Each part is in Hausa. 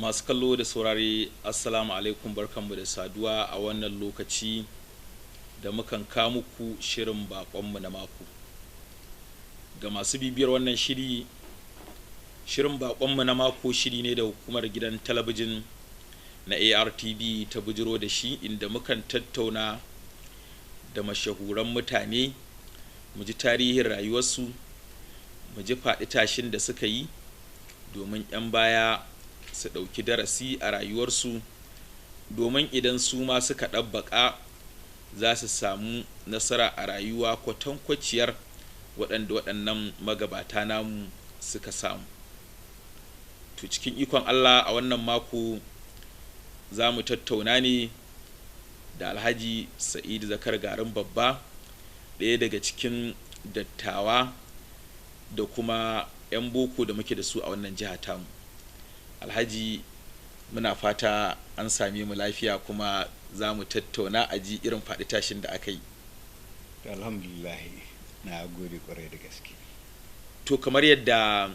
masu kallo da saurare assalamu alaikum, barkanmu da saduwa a wannan lokaci da mukan kawo muku shirin baƙonmu na mako. Ga masu bibiyar wannan shirin baƙonmu na mako shiri ne da hukumar gidan talabijin na ARTV ta bujiro da shi, inda mukan tattauna da mashahuran mutane, mu ji tarihin rayuwarsu, mu ji faɗi tashin da suka yi domin 'yan baya su ɗauki darasi a rayuwarsu, domin idan su ma suka ɗabbaƙa za su samu nasara a rayuwa kwatankwaciyar waɗannan magabata namu suka samu. To cikin ikon Allah a wannan mako za mu tattauna ne da Alhaji Zakari Garun Babba, ɗaya daga cikin dattawa da kuma 'yan boko da muke da su a wannan jiha tamu. Alhaji, muna fata an same mu lafiya kuma za mu tattauna a ji irin faɗi tashin da aka yi. Alhamdulillah, na gode kwarai da gaske. To kamar yadda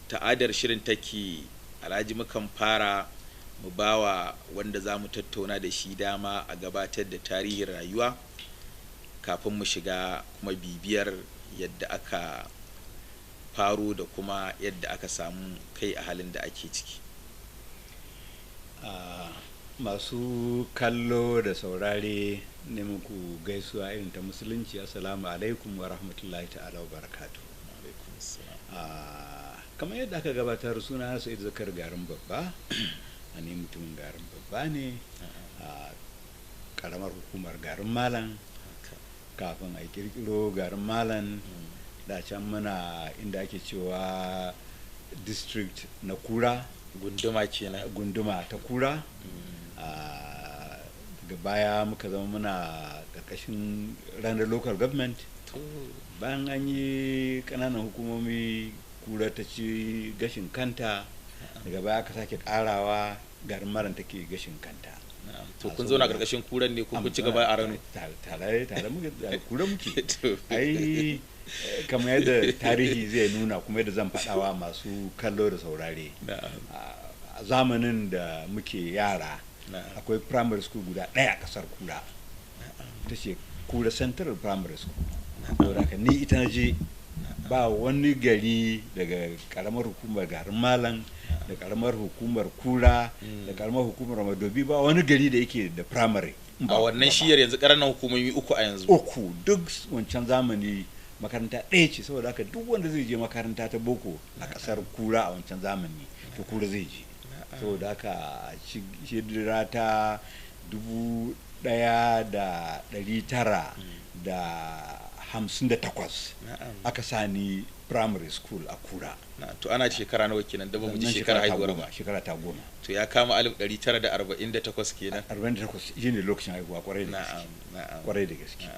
ta'adar shirin take, Alhaji, mukan fara mu bawa wanda za mu tattauna da shi dama a gabatar da tarihin rayuwa kafin mu shiga kuma bibiyar yadda aka faro da kuma yadda aka samu kai a halin da ake ciki. Masu kallo da saurare ne muku gaisuwa irin ta musulunci, assalamu alaikum wa rahmatullahi ta'ala wa barakatu. Kamar yadda aka gabatar, suna Zakari Garun Babba. Ni mutumin Garun Babba ne a karamar hukumar Garun Malam. Kafin a kirkiro Garun Malam, da can muna inda ake cewa district na Kura, gunduma ta Kura. Daga baya muka zama muna ƙarƙashin ranar local government. Bayan an yi ƙananan hukumomi, Kura ta ci gashin kanta. Daga baya aka sake ƙarawa, Garun Malam take gashin kanta. To kun zauna ƙarƙashin Kuran ne ko kun ci gaba a Rano? Tare muke da Kura muke. Ai kamar yadda tarihi zai nuna, kuma yadda zan faɗawa masu kallo da saurare. A zamanin da muke yara, akwai primary school guda ɗaya a ƙasar Kura, ta ce Kura Central Primary School. Saboda haka ni ita na je, ba wani gari daga ƙaramar hukumar Garun Malam da ƙaramar hukumar Kura da ƙaramar hukumar Madobi, ba wani gari da yake da primary. A wannan shiyar yanzu ƙaranan hukumomi uku a yanzu. Uku, duk wancan zamani makaranta ɗaya ce. Saboda haka duk wanda zai je makaranta ta boko a ƙasar Kura a wancan zamani, to Kura zai je. Saboda haka hijira ta 1958 aka sani primary school a Kura. To ana shekara nawa kenan da ba mu ji shekara haihuwar ba? Shekara ta 10. To ya kama 1948 kenan. 48 shine lokacin haihuwa, kwarai da gaske. Kwarai da gaske.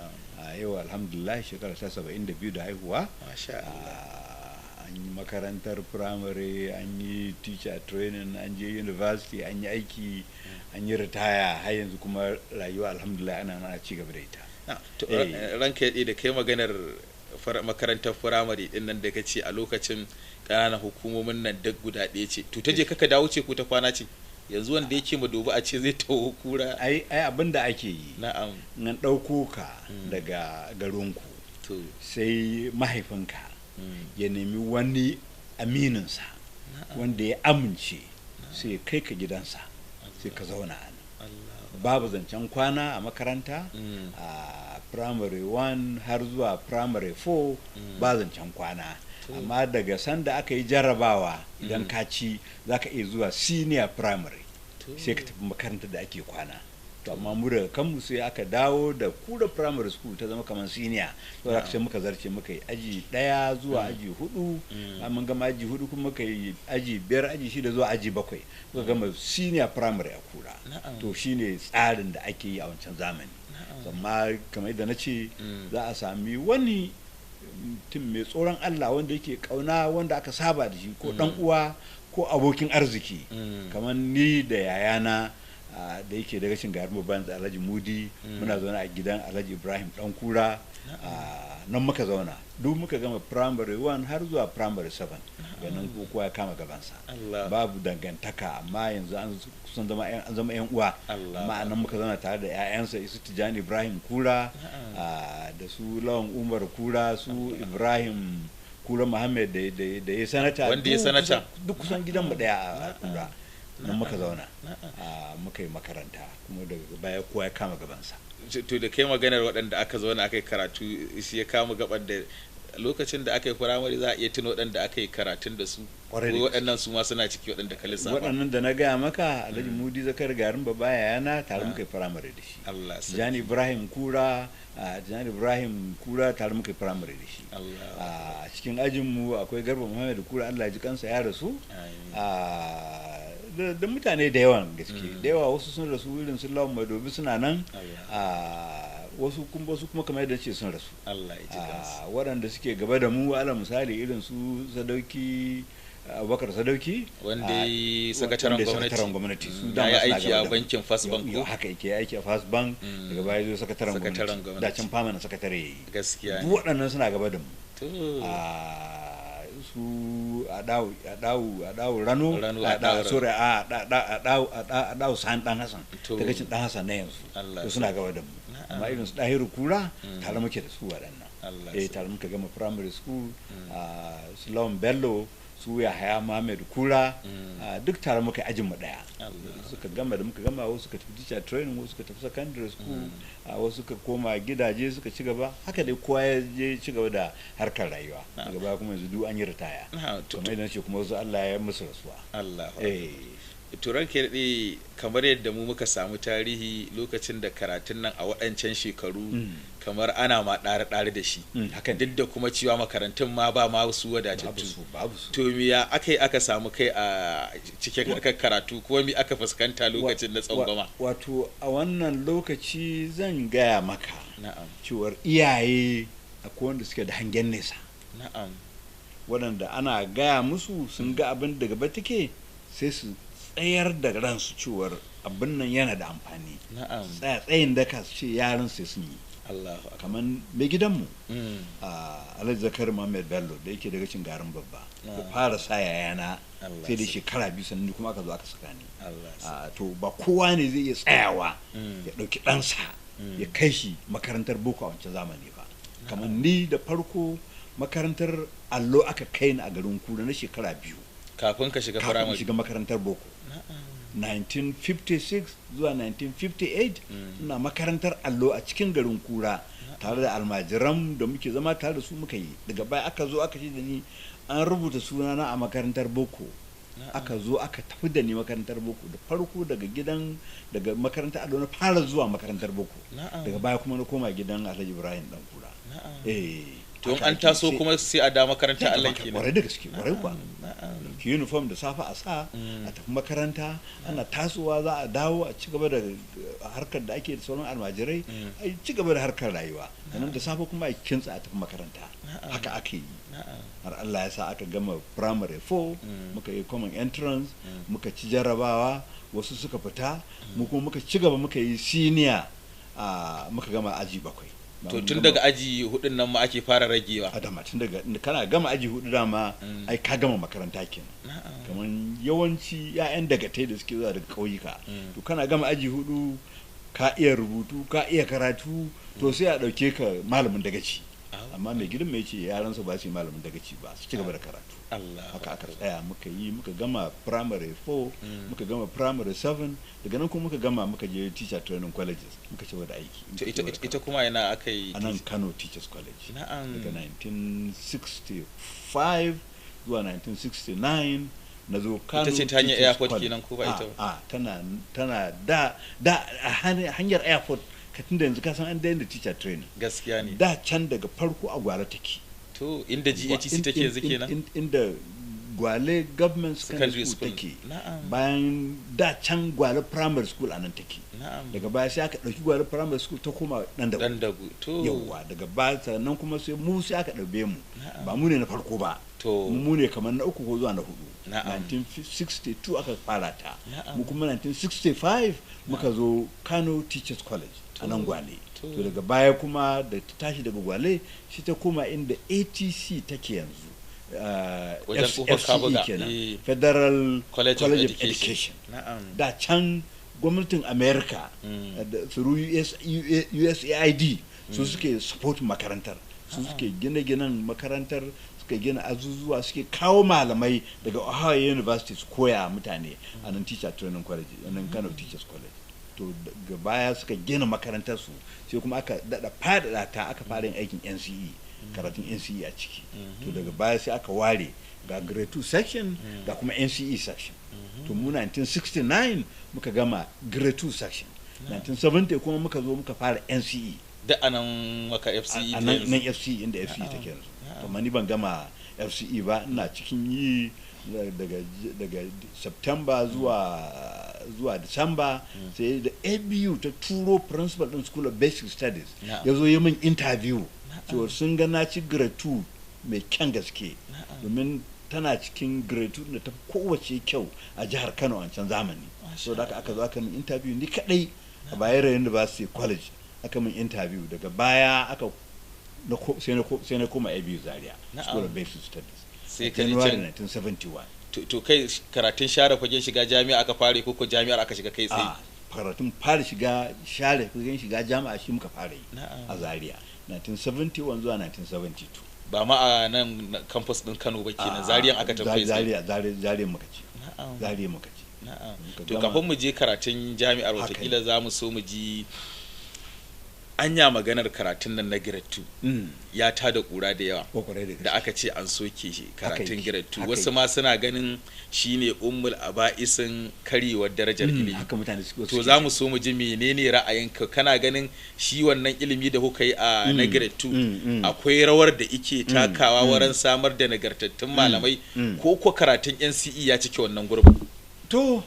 A yau alhamdulillah shekara ta 72 da haihuwa. Masha Allah. An yi makarantar primary, an yi teacher training, an je university, an yi aiki, an yi ritaya, har yanzu kuma rayuwa alhamdulillah ana ci gaba da ita. To ranka ya da kai maganar makarantar firamare din nan da kace a lokacin ƙananan hukumomin nan duk guda ɗaya ce, to ta je kaka dawo ce ko ta kwana ce? Yanzu wanda yake mu dubi a ce zai taho Kura. Ai abin da ake yi, na'am, nan ɗauko ka daga garinku, sai mahaifinka ya nemi wani amininsa wanda ya amince, sai ya kai ka gidansa, sai ka zauna a nan. Babu zancen kwana a makaranta, a primary 1 har zuwa primary 4 ba zancen kwana. Amma daga sanda aka yi jarrabawa, idan ka ci za ka iya zuwa senior primary, sai ka tafi makarantar da ake kwana. To amma mu daga kanmu sai aka dawo da Kura primary school ta zama kamar senior. To da sai muka zarce, muka yi aji 1 zuwa aji 4, mun gama aji 4 kuma muka yi aji 5, aji 6 zuwa aji 7, muka gama senior primary a Kura. To shine tsarin da ake yi a wancan zamani. Amma kamar yadda na ce, za a sami wani mutum mai tsoron Allah wanda yake kauna, wanda aka saba da shi, ko dan uwa ko abokin arziki, kamar ni da yayana da yake daga cin garin babban da Alhaji Mudi. Muna zaune a gidan Alhaji Ibrahim dan Kura, nan muka zauna duk muka gama primary 1 har zuwa primary 7 ganin kowa ya kama gabansa babu dangantaka amma yanzu an zama yan uwa amma nan muka zauna tare da 'ya'yansa su Tijani Ibrahim Kura da su Lawan Umar Kura su Ibrahim Kura Muhammad da ya sanata wanda ya sanata duk kusan gidanmu daya a Kura nan muka zauna muka yi makaranta kuma daga baya kowa ya kama gabansa. To da kai maganar waɗanda aka zauna aka yi karatu shi ya kama gaban da lokacin da aka yi firamare za a iya tuno waɗanda aka yi karatun da su waɗannan su ma suna ciki waɗanda ka lissafa waɗannan da na gaya maka Alhaji Mudi Zakari Garun Babba yana tare muka yi firamare da shi Tijani Ibrahim Kura tare muka yi firamare da shi a cikin ajinmu akwai Garba Muhammad Kura Allah ji kansa ya rasu da mutane da yawan gaske da yawa wasu sun rasu irin su Lawan Madobi suna nan wasu kuma kamar yadda ce sun rasu waɗanda suke gaba da mu ala misali irin su Sadauki Abubakar Sadauki wanda yi sakataren gwamnati su da ya aiki a bankin First Bank ko haka yake aiki a First Bank daga baya zo sakataren gwamnati da can fama na sakatare gaskiya duk waɗannan suna gaba da mu su a dawo rano a dawo sa'an dan Hassan daga cin dan Hassan na yanzu to suna gaba da mu amma irin su Dahiru Kura tare muke da su waɗannan tare muka gama primary school su Lawan Bello su Yahaya Muhammad Kura duk tare muka ajin mu daya suka gama da muka gama wasu suka tafi teacher training wasu suka tafi secondary school wasu suka koma gidaje suka ci gaba haka dai kowa ya je ci gaba da harkar rayuwa daga baya kuma yanzu duk an yi ritaya kamar idan ce kuma wasu Allah ya musu rasuwa turan ke daɗe kamar yadda mu muka samu tarihi lokacin da karatun nan a waɗancan shekaru kamar ana ma ɗare-ɗare da shi duk da kuma cewa makarantun ma ba ma su wadatattu to me ya aka samu kai a cikin harkar karatu kuma me aka fuskanta lokacin na tsangwama wato a wannan lokaci zan gaya maka cewar iyaye akwai wanda suke da hangen nesa waɗanda ana gaya musu sun ga abin da gaba take sai su tsayar da ransu cewar abin nan yana da amfani tsayin da ka ce yaran sai sun yi kamar mai gidanmu Alhaji Zakari Muhammad Bello da yake daga cin Garin Babba ko fara sa yayana sai da shekara 2 sannan kuma aka zo aka saka ni to ba kowa ne zai iya tsayawa ya ɗauki ɗansa ya kai shi makarantar boko a wancan zamani ba kamar ni da farko makarantar allo aka kai ni a Garin Kura na shekara 2 kafin ka shiga firamare shiga makarantar boko 1956 zuwa 1958 ina makarantar allo a cikin Garin Kura tare da almajiran da muke zama tare da su muka yi daga baya aka zo aka ce da ni an rubuta sunana a makarantar boko aka zo aka tafi da ni makarantar boko da farko daga makarantar allo na fara zuwa makarantar boko daga baya kuma na koma gidan Alhaji Ibrahim dan Kura to an taso kuma sai a da makaranta Allah kenan kwarai da gaske kwarai kuwa uniform da safa a sa a tafi makaranta ana tasowa za a dawo a ci gaba da harkar da ake da sauran almajirai a ci gaba da harkar rayuwa sannan da safa kuma a kintsa a tafi makaranta haka ake yi har Allah ya sa aka gama primary 4 muka yi common entrance muka ci jarrabawa wasu suka fita mu kuma muka ci gaba muka yi senior muka gama aji 7 to tun daga aji 4 nan ma ake fara ragewa a dama tun daga kana gama aji 4 dama ai ka gama makaranta kenan kamar yawanci ƴaƴan dagatai da suke zuwa daga ƙauyuka to kana gama aji 4 ka iya rubutu ka iya karatu to sai a ɗauke ka malamin dagaci amma mai gidan mai ce yaransa ba su yi malamin dagaci ba su ci gaba da karatu haka aka tsaya muka gama primary 4 muka gama primary 7 daga nan kuma muka gama muka je teacher training colleges muka ci da aiki ita kuma yana aka yi a nan Kano Teachers College daga 1965 zuwa 1969 na zo Kano ita ce ta hanyar airport kenan ko ba ita ba tana da hanyar airport katin da yanzu ka san an daina teacher training gaskiya ne da can daga farko a Gwale take to inda GHC take yanzu kenan inda Gwale government secondary school take bayan da can Gwale primary school anan take daga baya sai aka dauki Gwale primary school ta koma dan dagu to yawa daga baya sannan kuma sai mu sai aka daube mu ba mu ne na farko ba to mu ne kamar na 3 ko zuwa na 4 1962 aka fara ta mu kuma 1965 muka zo Kano Teachers College a nan Gwale to daga baya kuma da ta tashi daga Gwale shi ta koma inda ATC take yanzu FCE kenan, Federal College of Education. Da can gwamnatin America through USAID su suke support makarantar, su suke gine-ginen makarantar, suka gina azuzuwa, suke kawo malamai daga Ohio University su koya mutane a nan Teacher Training College, a nan Kano Teachers College. To daga baya suka gina makarantar su, sai kuma aka dada faɗaɗa ta, aka fara yin aikin NCE, karatun NCE a ciki. To daga baya sai aka ware ga grade 2 section ga kuma NCE section. To mu 1969 muka gama grade 2 section, 1970 kuma muka zo muka fara NCE. Da anan maka FCE a nan FCE inda FCE take yanzu. Amma ni ban gama FCE ba, ina cikin yi daga September zuwa December. Sai da ABU ta turo principal din School of Basic Studies ya zo yi min interview, to sun ga na ci grade 2 mai kyan gaske, domin tana cikin grade 2 da ta kowace kyau a jihar Kano a can zamani. So da aka zo aka min interview ni kadai a Bayero University College, aka min interview. Daga baya aka sai na koma ABU Zaria School of Basic Studies sai January 1971. To kai karatun share fagen shiga jami'a aka fare ko jami'ar aka shiga kai tsaye? Karatun fara shiga share fagen shiga jami'a shi muka fara yi a Zaria 1971 zuwa 1972. Ba ma a nan campus din Kano ba kenan, Zariyan aka tafi Zaria muka ci. Zaria muka ci. To kafin mu je karatun jami'ar, watakila za mu so mu ji anya maganar karatun nan na grade 2 ya tada kura da yawa da aka ce an soke shi karatun grade 2. Wasu ma suna ganin shine ummul aba'isin karewar darajar ilimi. To za mu so mu ji menene ra'ayinka, kana ganin shi wannan ilimi da kuka yi a na grade 2 akwai rawar da ike takawa wurin samar da nagartattun malamai, ko karatun NCE ya cike wannan gurbin? To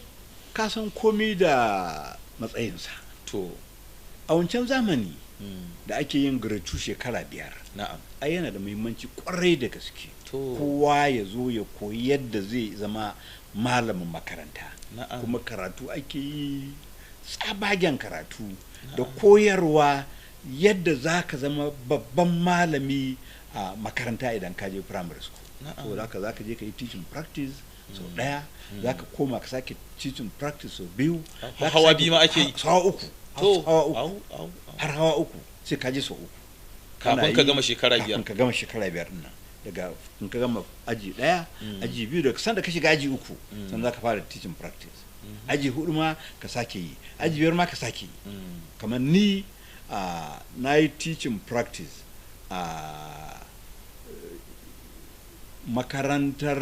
ka san komai da matsayinsa. To a wancan zamani da ake yin grade 2 shekara 5, ai yana da muhimmanci kwarai da gaske kowa ya zo ya koyi yadda zai zama malamin makaranta. Kuma karatu ake yi, tsabagen karatu da koyarwa yadda za ka zama babban malami a makaranta idan ka je primary school. So za ka je ka yi teaching practice sau ɗaya, za ka koma ka sake teaching practice sau biyu, hawa biyu ma ake yi, hawa uku har hawa uku, sai ka je sau uku kafin ka gama shekara 5. Kafin ka gama shekara 5 din nan, daga in ka gama aji 1 aji 2, daga sanda ka shiga aji 3 sannan za ka fara teaching practice. Aji 4 ma ka sake yi, aji 5 ma ka sake yi. Kamar ni na yi teaching practice a makarantar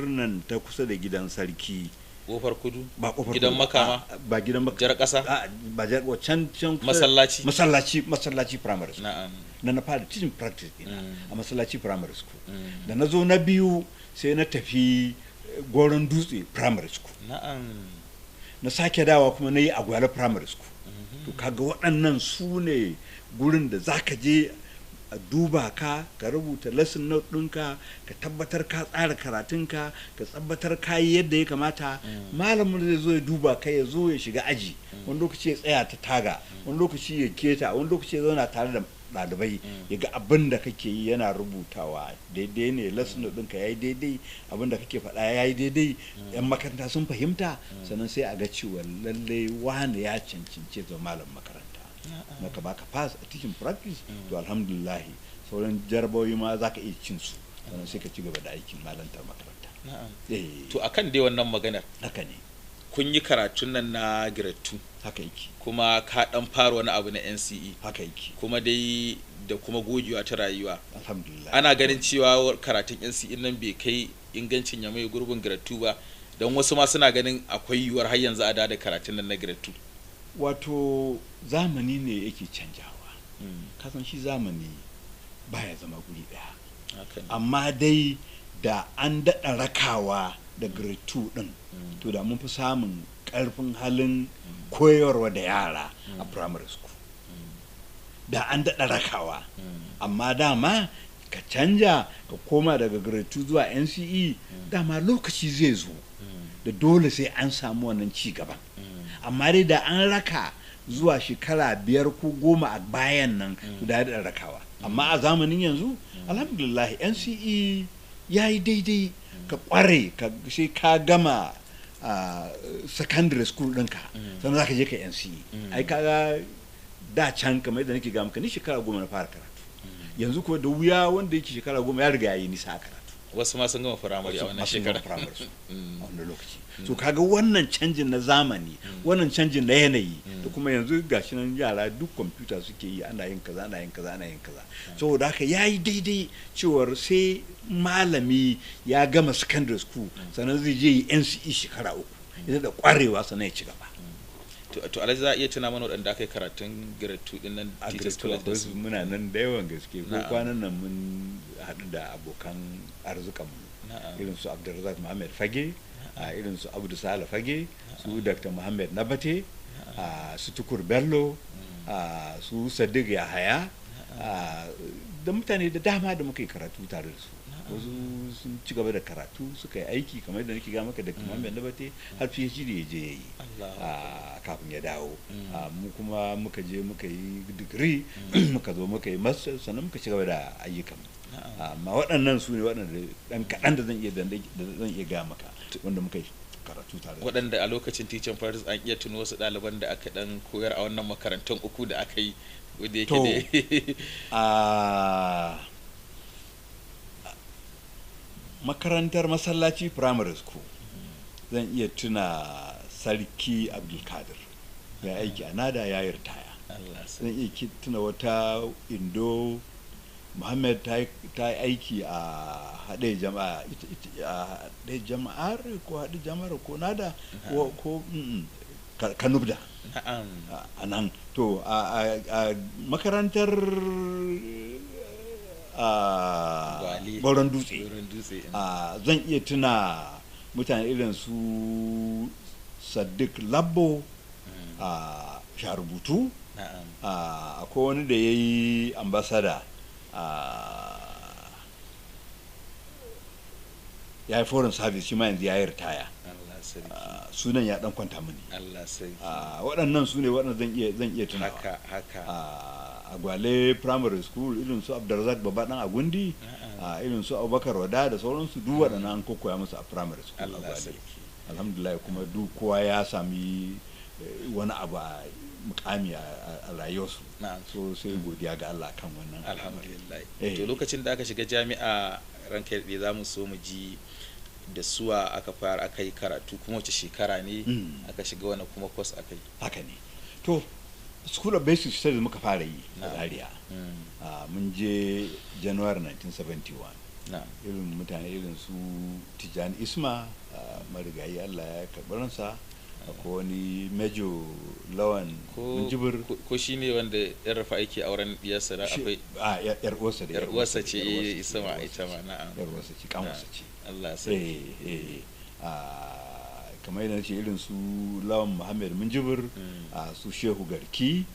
nan ta kusa da gidan sarki, kofar kudu, ba kofar gidan makama, ba gidan makama, jar kasa, ba jar can masallaci primary school. Na fara teaching practice dina a masallaci primary school. Da na zo na biyu sai na tafi Goron Dutse primary school. Na sake dawa kuma na yi a Gwale primary school. To kaga waɗannan su ne gurin da zaka je a duba ka rubuta lesson note ɗinka, ka tabbatar ka tsara karatunka, ka tabbatar ka yi yadda ya kamata. Malamin zai zo ya duba ka, ya zo ya shiga aji, wani lokaci ya tsaya ta taga, wani lokaci ya keta, wani lokaci ya zauna tare da ɗalibai ya ga abin da kake yi yana rubutawa daidai ne, lesson note ɗinka ya yi daidai, abin da kake faɗa ya yi daidai, 'yan makaranta sun fahimta, sannan sai a ga cewa lallai wani ya cancance zama malamin makaranta. Maka baka pass a teaching practice, to alhamdulillah sauran jarabawoyi ma za ka iya cin su, sannan sai ka ci gaba da aikin malantar makaranta. To akan dai wannan maganar, haka ne, kun yi karatun nan na grade 2, haka yake, kuma ka dan fara wani abu na NCE, haka yake, kuma dai da kuma gogewa ta rayuwa, alhamdulillah. Ana ganin cewa karatun NCE nan bai kai ingancin ya mai gurbin grade 2 ba, don wasu ma suna ganin akwai yiwuwar har yanzu a da karatun nan na grade 2. Wato zamani ne yake canjawa, kasan shi zamani baya zama guri daya. Amma dai da an daɗa rakawa da grade 2 ɗin, to da mun fi samun ƙarfin halin koyarwa da yara a primary school. Da an daɗa rakawa, amma dama ka canja ka koma daga grade 2 zuwa NCE, dama lokaci zai zo da dole sai an samu wannan ci gaban. Amma dai da an raka zuwa shekara 5 ko 10 a bayan nan su da rakawa. Amma a zamanin yanzu alhamdulillah NCE ya yi daidai ka kware sai ka gama secondary school ɗinka sannan za ka je ka NCE. Ai kaga da can kamar yadda nake ga maka ni shekara 10 na fara karatu, yanzu ko da wuya wanda yake shekara 10 ya riga ya yi nisa a karatu. Wasu ma sun gama firamare a wannan shekara a wannan lokaci. So kaga wannan canjin na zamani, wannan canjin na yanayi da kuma yanzu gashi nan yara duk kwamfuta suke yi, ana yin kaza ana yin kaza ana yin kaza. Saboda haka yayi daidai cewar sai malami ya gama secondary school sannan zai je yi NCE shekara 3 ita da kwarewa sannan ya ci gaba. To Alhaji za a iya tuna mana waɗanda aka yi karatun grade 2 din nan teachers college da su? Muna nan da yawan gaske, ko kwanan nan mun haɗu da abokan arzikanmu irin su Abdulrazak Muhammad Fage, irin su Abdu Sala Fage, su Dr. Muhammad Nabate, su Tukur Bello, su Sadiq Yahaya, da mutane da dama da muka yi karatu tare da su. Wasu sun ci gaba da karatu suka yi aiki kamar da nake ga maka da Muhammad Nabate har PhD ya je yayi kafin ya dawo. Mu kuma muka je muka yi digiri muka zo muka yi master sannan muka ci gaba da ayyukan. Amma waɗannan su ne waɗanda ɗan kaɗan da zan iya ga maka wanda muka yi karatu tare da waɗanda a lokacin teaching practice an iya tuno wasu ɗaliban da aka ɗan koyar a wannan makarantun 3 da aka yi wanda yake da makarantar masallaci primary school zan iya tuna sarki Abdulkadir ya aiki a nada ya yi ritaya. Zan iya tuna wata Indo Muhammad ta yi aiki a haɗe jama'a haɗe jama'ar ko haɗe jama'ar ko nada ko kanubda a nan. To a makarantar Goron Dutse zan iya tuna mutane irin su Sadiq Labbo a sharubutu, akwai wani da ya yi ambasada ya yi foreign service shi ma yanzu ya yi ritaya. Sunan ya dan kwanta mini. Waɗannan su ne waɗanda zan iya tuna a Gwale primary school irin su Abdulrazak Babba dan Agundi, irin su Abubakar Wada da sauransu duk waɗannan an koya musu a primary school a Gwale. Alhamdulillah kuma duk kowa ya sami wani abu a mukami a rayuwarsu. So sai godiya ga Allah kan wannan. Alhamdulillah. To lokacin da aka shiga jami'a ranka da za mu so mu ji da suwa aka fara aka yi karatu kuma wace shekara ne aka shiga wani kuma course aka yi? Haka ne. To School of Basic Studies muka fara yi a Zaria. Mun je January 1971. Irin mutane irin su Tijani Isma marigayi Allah ya karɓi ransa, akwai wani Mejo Lawan Munjibir ko shi ne wanda yan rafa aiki auren diyarsa da akwai yar uwarsa ce isa ma ita ma na'am yar uwarsa ce kanwarsa ce Allah sai kamar yadda ce irin su Lawan Muhammad Munjibir, su Shehu Garki,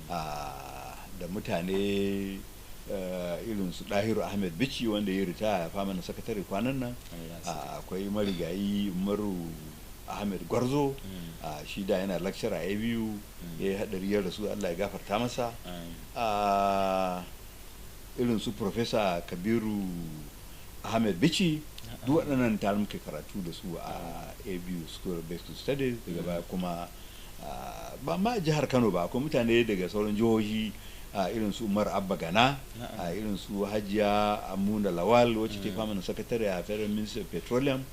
da mutane irin su Dahiru Ahmed Bichi wanda ya ritaya fama na sakatare kwanan nan, akwai marigayi Umaru Ahmed Gwarzo, shi da yana lecturer a ABU, ya yi haɗari ya rasu Allah ya gafarta masa. Irin su Professor Kabiru Ahmed Bichi, duk waɗannan tare muke karatu da su a ABU School of Basic Studies. Daga baya kuma ba ma jihar Kano ba, akwai mutane daga sauran jihohi irin su Umar Abba Gana, irin su Hajiya Amuna Lawal wacce ta fama na sakatare a Federal Ministry of Petroleum,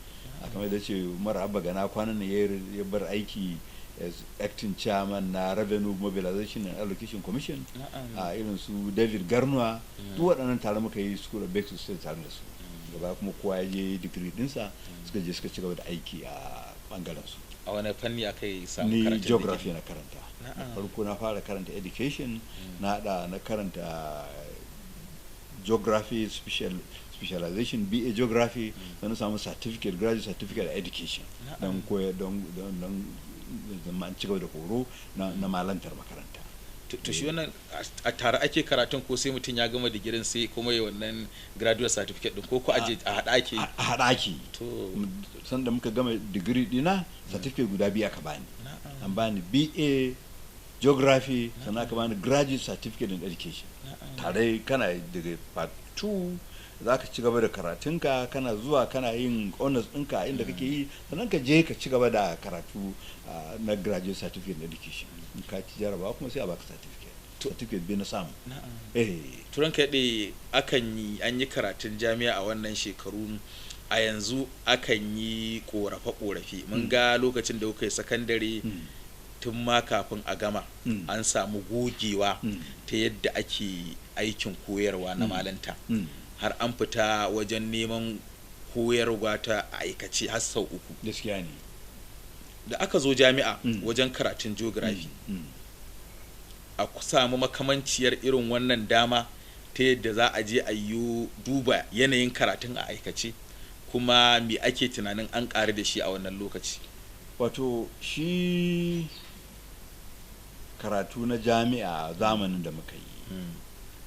kamar da ce Umar Abba Gana kwanan nan ya bar aiki as acting chairman na Revenue Mobilization and Allocation Commission, irin su David Garnuwa, duk waɗannan tare muka yi School of Basic Studies tare da su. Gaba kuma kowa ya je digiri dinsa suka je suka ci gaba da aiki a bangaren su. A wani fanni aka yi samun karatun? Ni geography na karanta. Farko na fara karanta education, na karanta geography specialization BA geography, don samu certificate, graduate certificate education, don koya don man ci gaba da horo na malantar makaranta. To shi wannan a tare ake karatun ko sai mutum ya gama digirin sai kuma yi wannan graduate certificate din ko a haɗa ake? A haɗa ake. Sanda muka gama digiri dina certificate guda biyu aka bani. An bani BA geography, sannan aka bani graduate certificate in education. Tare kana daga part 2 za ka ci gaba da karatunka, kana zuwa kana yin honors ɗinka inda kake yi, sannan ka je ka ci gaba da karatu na graduate certificate in education. In ka ci jarabawa kuma sai a baka certificate bai na samu. Turan kaɗe an yi karatun jami'a a wannan shekaru, a yanzu akan yi ƙorafe-ƙorafe. Mun ga lokacin da kuka yi sakandare tun ma kafin a gama an samu gogewa ta yadda ake aikin koyarwa na malanta, har an fita wajen neman koyarwa ta aikace har sau 3. Gaskiya ne. Da aka zo jami'a wajen karatun geography, a samu makamanciyar irin wannan dama ta yadda za a je a yi duba yanayin karatun a aikace, kuma me ake tunanin an ƙare da shi a wannan lokaci. Wato shi karatu na jami'a zamanin da muka yi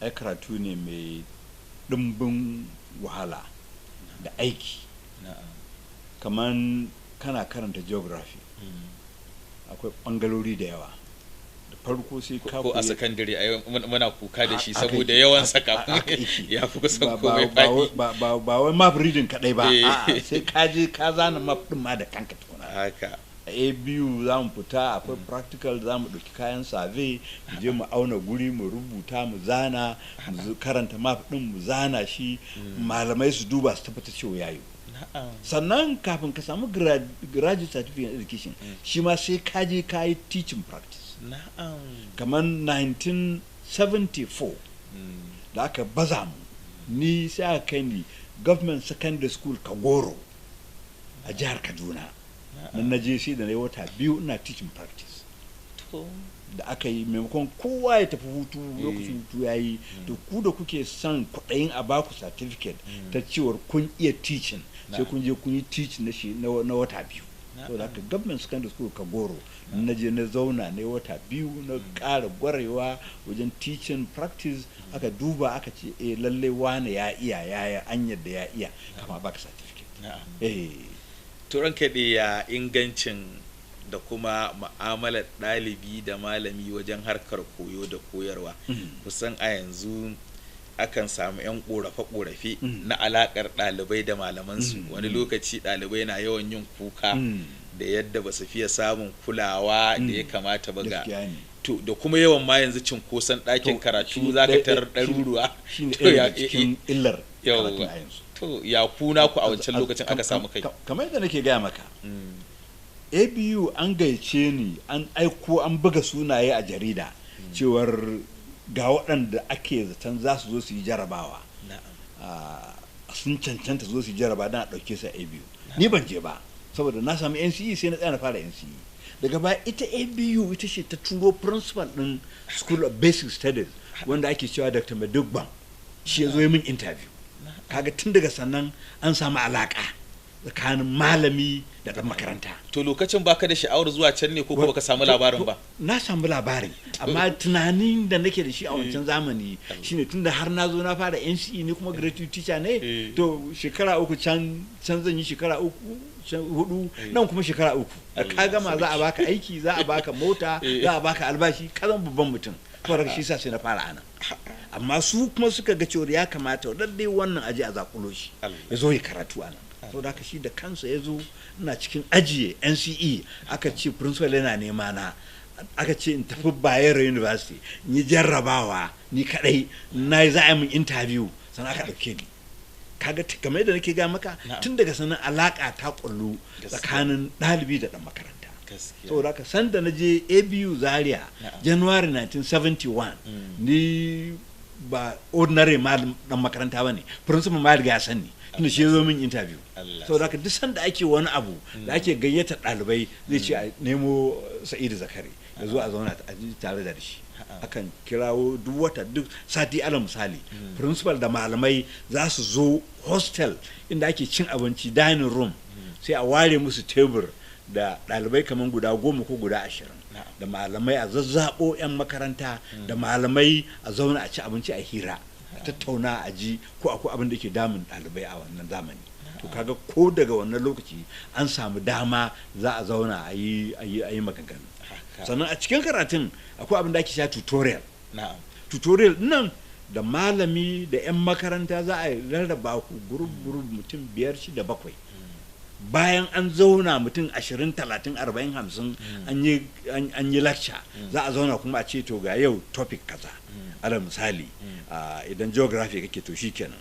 ai karatu ne mai ɗimbin wahala da aiki. Kamar kana karanta geography akwai ɓangarori da yawa. Da farko sai ka ko a sakandare muna kuka da shi saboda yawan saka ya fi kusan komai faɗi. Ba wai map reading kaɗai ba, sai ka je ka zana map ɗin ma da kanka tukuna. Haka a biyu za mu fita, akwai practical, za mu ɗauki kayan survey, mu je mu auna guri, mu rubuta, mu zana, mu karanta map ɗin, mu zana shi, malamai su duba su tabbata cewa yayi. Sannan kafin ka samu graduate certificate in education, shi ma sai ka je ka yi teaching practice. Kamar 1974 da aka baza mu, ni sai aka kai ni government secondary school Kagoro a jihar Kaduna. Nan na je shi da na yi wata 2 ina teaching practice. Da aka yi maimakon kowa ya tafi hutu, lokacin hutu ya yi, to ku da kuke son kwaɗayin a baku certificate ta cewar kun iya teaching, sai kun je kun yi teaching na wata 2. So da aka government secondary school Kagoro na je na zauna na wata 2 na ƙara gwarewa wajen teaching practice. Aka duba aka ce lalle wane ya iya an yadda ya iya, kama baka certificate. Turan kaɗe ya ingancin da kuma ma'amalar ɗalibi da malami wajen harkar koyo da koyarwa. Kusan a yanzu akan samu 'yan ƙorafe-ƙorafe na alaƙar ɗalibai da malamansu. Wani lokaci ɗalibai na yawan yin kuka da yadda ba su fiye samun kulawa da ya kamata ba ga to da kuma yawan ma yanzu cinkoson ɗakin karatu za ka tarar ɗaruruwa. Cikin illar karatun a yanzu. To ya kuna ku a wancan lokacin aka samu kai? Kamar yadda nake gaya maka, ABU an gaice ni, an aiko an buga sunaye a jarida cewar ga waɗanda ake zaton za su zo su yi jarabawa, sun cancanta zo su yi jaraba don a ɗauke su a ABU. Ni ban je ba saboda na sami NCE, sai na tsaya na fara NCE. Daga baya ita ABU ita ce ta turo principal ɗin School of Basic Studies wanda ake cewa Dr. Madugban, shi ya zo yi min interview. Kaga tun daga sannan an samu alaƙa tsakanin malami da ɗan makaranta. To lokacin baka da sha'awar zuwa can ne ko baka samu labarin ba? Na samu labarin, amma tunanin da nake da shi a wancan zamani shine tunda har na zo na fara NCE ne kuma gratuity teacher ne, to shekara 3 can zan yi shekara 4 nan kuma shekara 3. Ka gama za a baka aiki, za a baka mota, za a baka albashi, ka zama babban mutum. Kawai shi sa sai na fara ana. Amma su kuma suka ga cewa ya kamata dai wannan aji a zakulo shi ya zo ya karatu a nan. Saboda haka shi da kansa ya zo, ina cikin ajiye NCE, aka ce principal yana nema na, aka ce in tafi Bayero University in yi jarrabawa ni kadai, na yi za a yi min interview sannan aka ɗauke ni. Kaga kamar yadda nake ga maka, tun daga sanin alaka ta kullu tsakanin ɗalibi da ɗan makaranta. Saboda haka sanda na je ABU Zaria January 1971, ni ba ordinary dan makaranta ba ne, principal ma riga ya sani tunda shi zo min interview. Saboda haka duk sanda ake wani abu da ake gayyata ɗalibai zai ce a nemo Sa'idu Zakari ya zo a zauna tare da shi. Akan kirawo duk wata, duk sati ala misali, principal da malamai za su zo hostel inda ake cin abinci, dining room, sai a ware musu tebur da ɗalibai kamar guda 10 ko guda 20, da malamai a zazzabo 'yan makaranta, da malamai a zauna a ci abinci a hira, a tattauna a ji ko akwai abin da ke damun ɗalibai a wannan zamani. To kaga ko daga wannan lokaci an samu dama za a zauna a yi maganganu. sannan a cikin karatun akwai abin da ake sha tutorial. tutorial nan da malami da 'yan makaranta za a rarraba ku gurub mutum 5 6 7 bayan an zauna mutum 20 30 40 50 an yi lecture za a zauna kuma a ce to ga yau topic kaza alal misali idan geography kake to shikenan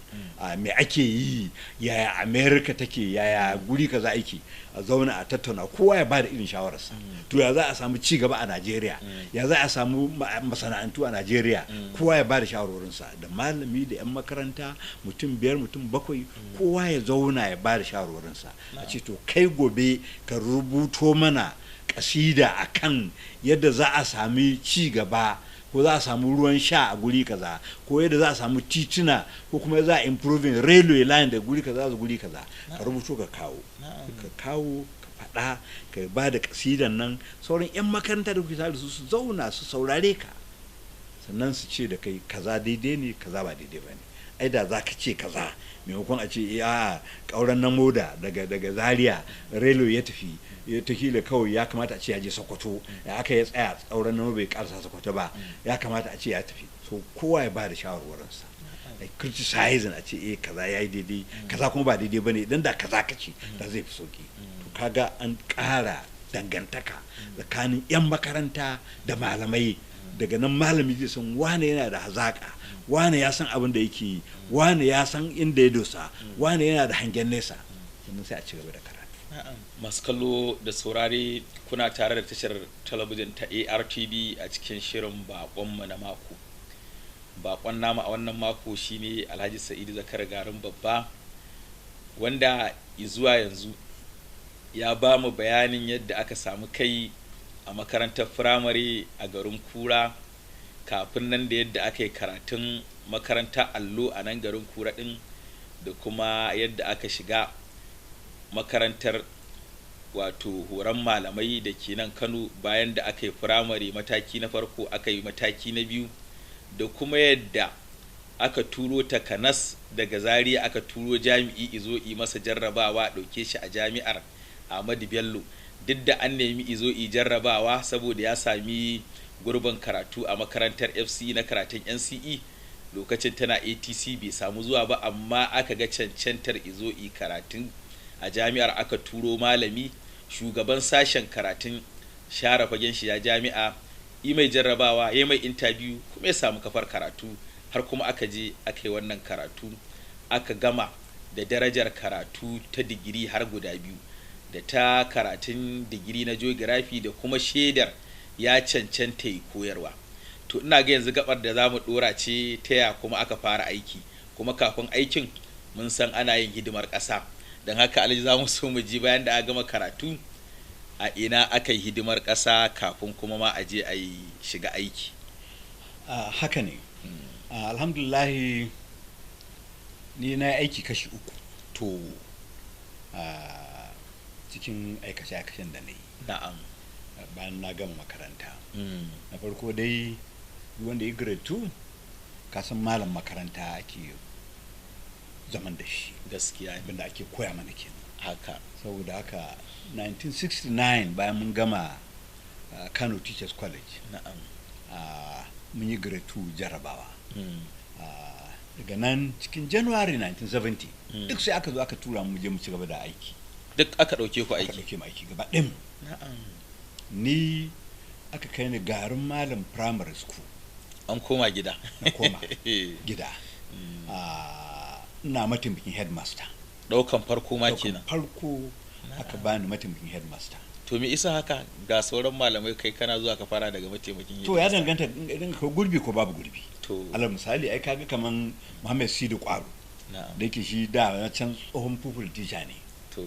me ake yi, yaya America take, yaya guri kaza ake, a zauna a tattauna kowa ya bada irin shawararsa. To ya za a samu ci gaba a Najeriya, ya za a samu masana'antu a Najeriya, kowa ya bada shawarorinsa, da malami da 'yan makaranta mutum 5 mutum 7 kowa ya zauna ya bada shawarorinsa. A ce to kai gobe ka rubuto mana kasida akan yadda za a sami ci gaba, ko za a samu ruwan sha a guri kaza, ko yadda za a samu tituna, ko kuma za a improving railway line da guri kaza da guri kaza. Ka rubuto ka kawo ka faɗa, ka ba da kasidan nan, sauran 'yan makaranta da kuke tare su zauna su saurare ka, sannan su ce da kai kaza daidai ne kaza ba daidai ba ne. Ai da za ka ce kaza maimakon a ce ƙauren na moda daga Zaria railway ya tafi ta kila kawai ya kamata a ce ya je Sokoto, ya aka ya tsaya ƙauren na bai karasa Sokoto ba, ya kamata a ce ya tafi. So kowa ya ba da shawarwarinsa, a criticizing a ce kaza ya yi daidai kaza kuma ba daidai ba ne, idan da kaza ka ce da zai fi sauki. To kaga an ƙara dangantaka tsakanin 'yan makaranta da malamai. Daga nan malami zai san wane yana da hazaka, wane ya san abin da yake yi, wane ya san inda ya dosa, wane yana da hangen nesa, sannan sai a ci gaba da karatu. Masu kallo da saurare, kuna tare da tashar talabijin ta ARTV a cikin shirin baƙonmu na mako. Baƙon nama a wannan mako shine Alhaji Sa'idu Zakari Garun Babba, wanda zuwa yanzu ya ba mu bayanin yadda aka samu kai a makarantar firamare a garin Kura, kafin nan da yadda aka yi karatun makarantar allo a nan garin Kura ɗin, da kuma yadda aka shiga makarantar wato horon malamai da ke nan Kano bayan da aka yi firamare mataki na farko, aka yi mataki na biyu, da kuma yadda aka turo takanas daga Zaria, aka turo jami'i izo yi masa jarrabawa, ɗauke shi a jami'ar Ahmadu Bello, duk da an nemi izo yi jarrabawa saboda ya sami gurbin karatu a makarantar FC na karatun NCE, lokacin tana ATC bai samu zuwa ba, amma aka ga cancantar izo yi karatun a jami'ar, aka turo malami shugaban sashen karatun share fagen shi ya jami'a, yi mai jarrabawa, yi mai interview, kuma ya samu kafar karatu, har kuma aka je aka yi wannan karatu, aka gama da darajar karatu ta digiri har guda 2, da ta karatun digiri na geography da kuma shaidar ya cancanta yi koyarwa. To ina ga yanzu gabar da za mu dora ce ta ya kuma aka fara aiki, kuma kafin aikin mun san ana yin hidimar ƙasa, don haka Alhaji za mu so mu ji bayan da aka gama karatu a ina aka yi hidimar ƙasa kafin kuma ma a je a yi shiga aiki. Haka ne. Alhamdulillahi ni na aiki kashi 3 to cikin aikace-aikacen da na yi. Na'am. Bayan na gama makaranta. Na farko dai wanda ya grade 2 kasan malam makaranta ake zaman da shi. Gaskiya abinda ake koya mana kenan. Haka. Saboda haka 1969 bayan mun gama Kano Teachers College. Na'am. Mun yi grade 2 jarabawa. Daga nan cikin January 1970 duk sai aka zo aka tura mu je mu ci gaba da aiki. Duk aka ɗauke ku aiki? Aka ɗauke mu aiki gaba ɗin. Na'am. Ni aka kai ni Garun Malam Primary School. An koma gida? Na koma gida. Ina mataimakin headmaster. Ɗaukan farko ma kenan? Ɗaukan farko aka bani mataimakin headmaster. To me isa haka ga sauran malamai kai kana zuwa ka fara daga mataimakin headmaster? To ya danganta idan ka gurbi ko babu gurbi. To alal misali ai kaga kaman Muhammad Sidi Kwaro. Na'am. Da yake shi da na can tsohon pupil teacher ne. To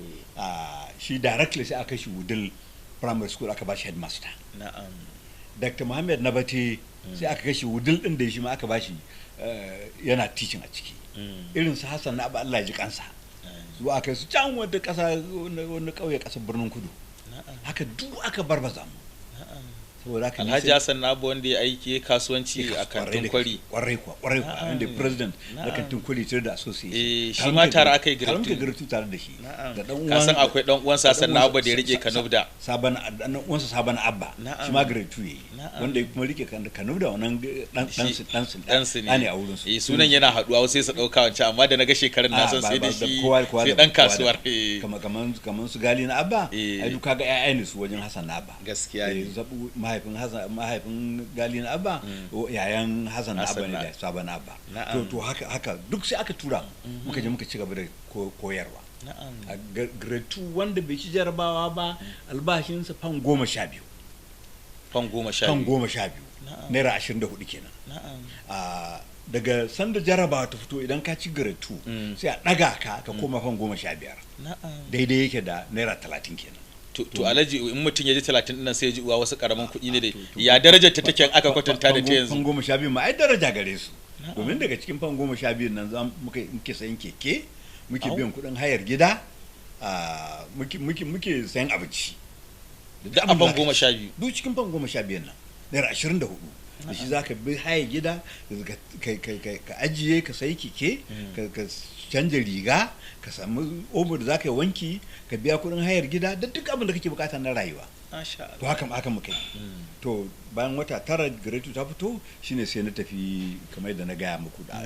shi directly sai aka shi Wudil Primary School aka bashi headmaster. Na'am. Dr. Muhammad Nabate sai aka kashi Wudil din da shi ma aka bashi yana teaching a ciki. Irin su Hassan na Allah ya ji kansa. Zuwa aka su can wata kasa wani kauye kasar Birnin Kudu. Haka duk aka barbaza mu. Alhaji Hassan na abu wanda ya aiki kasuwanci a kantin kwari. Kwarai kuwa inda president na kantin kwari tare da association. Shi ma tare aka yi girtu tare da shi. Ka san akwai dan uwansa Hassan na abu da ya rike Kanubda. Dan uwansa Sabana Abba shi ma girtu yayi. Wanda ya kuma rike Kanubda wannan dan ne a wurin su. Sunan yana haduwa sai su dauka wancan amma da naga shekarun na san sai da shi sai dan kasuwar. Kaman su Gali na Abba ai duka ga ƴaƴa ne su wajen Hassan na Abba. Gaskiya ne. Mahaifin Gali na Abba yayan Hassan na Abba ne da Sabana Abba. To haka duk sai aka tura muka je muka ci gaba da koyarwa. A grade 2 wanda bai ci jarabawa ba albashinsa fan 12. Fan 12 naira 24 kenan. Daga sanda jarabawa ta fito idan ka ci grade 2 sai a daga ka koma fan 15. Daidai yake da naira 30 kenan. To Alhaji in mutum ya ji 30 dinnan sai ya ji uwa wasu karamin kuɗi ne dai ya darajar ta take aka kwatanta da ta yanzu. Fan 12 ma ai daraja gare su. Domin daga cikin fan 12 nan muke sayan keke, muke biyan kuɗin hayar gida, muke sayan abinci. Da a fan 12. Duk cikin fan 12 nan naira 24. Da shi za ka bi hayar gida ka ajiye ka sayi keke ka canja riga ka samu omo da za ka yi wanki ka biya kuɗin hayar gida da duk abin da kake bukata na rayuwa. To haka muka yi. To bayan wata 9 grade 2 ta fito shine sai na tafi kamar da na gaya muku da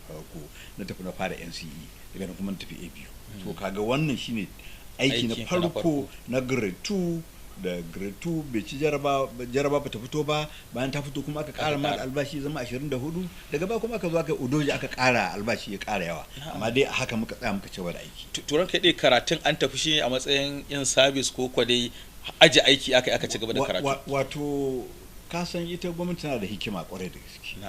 farko na tafi na fara NCE daga nan kuma na tafi ABU. To kaga wannan shine aiki na farko na grade 2 da grade 2 bai ci jaraba ba ta fito ba, bayan ta fito kuma aka kara ma albashi zama 24, daga ba kuma aka zo aka udoji aka kara albashi ya kara yawa, amma dai haka muka tsaya muka cewa da aiki. Turan kai dai karatun an tafi shi a matsayin in service ko dai aji aiki aka ci gaba da karatu. Wato ka san ita gwamnati tana da hikima kwarai da gaske.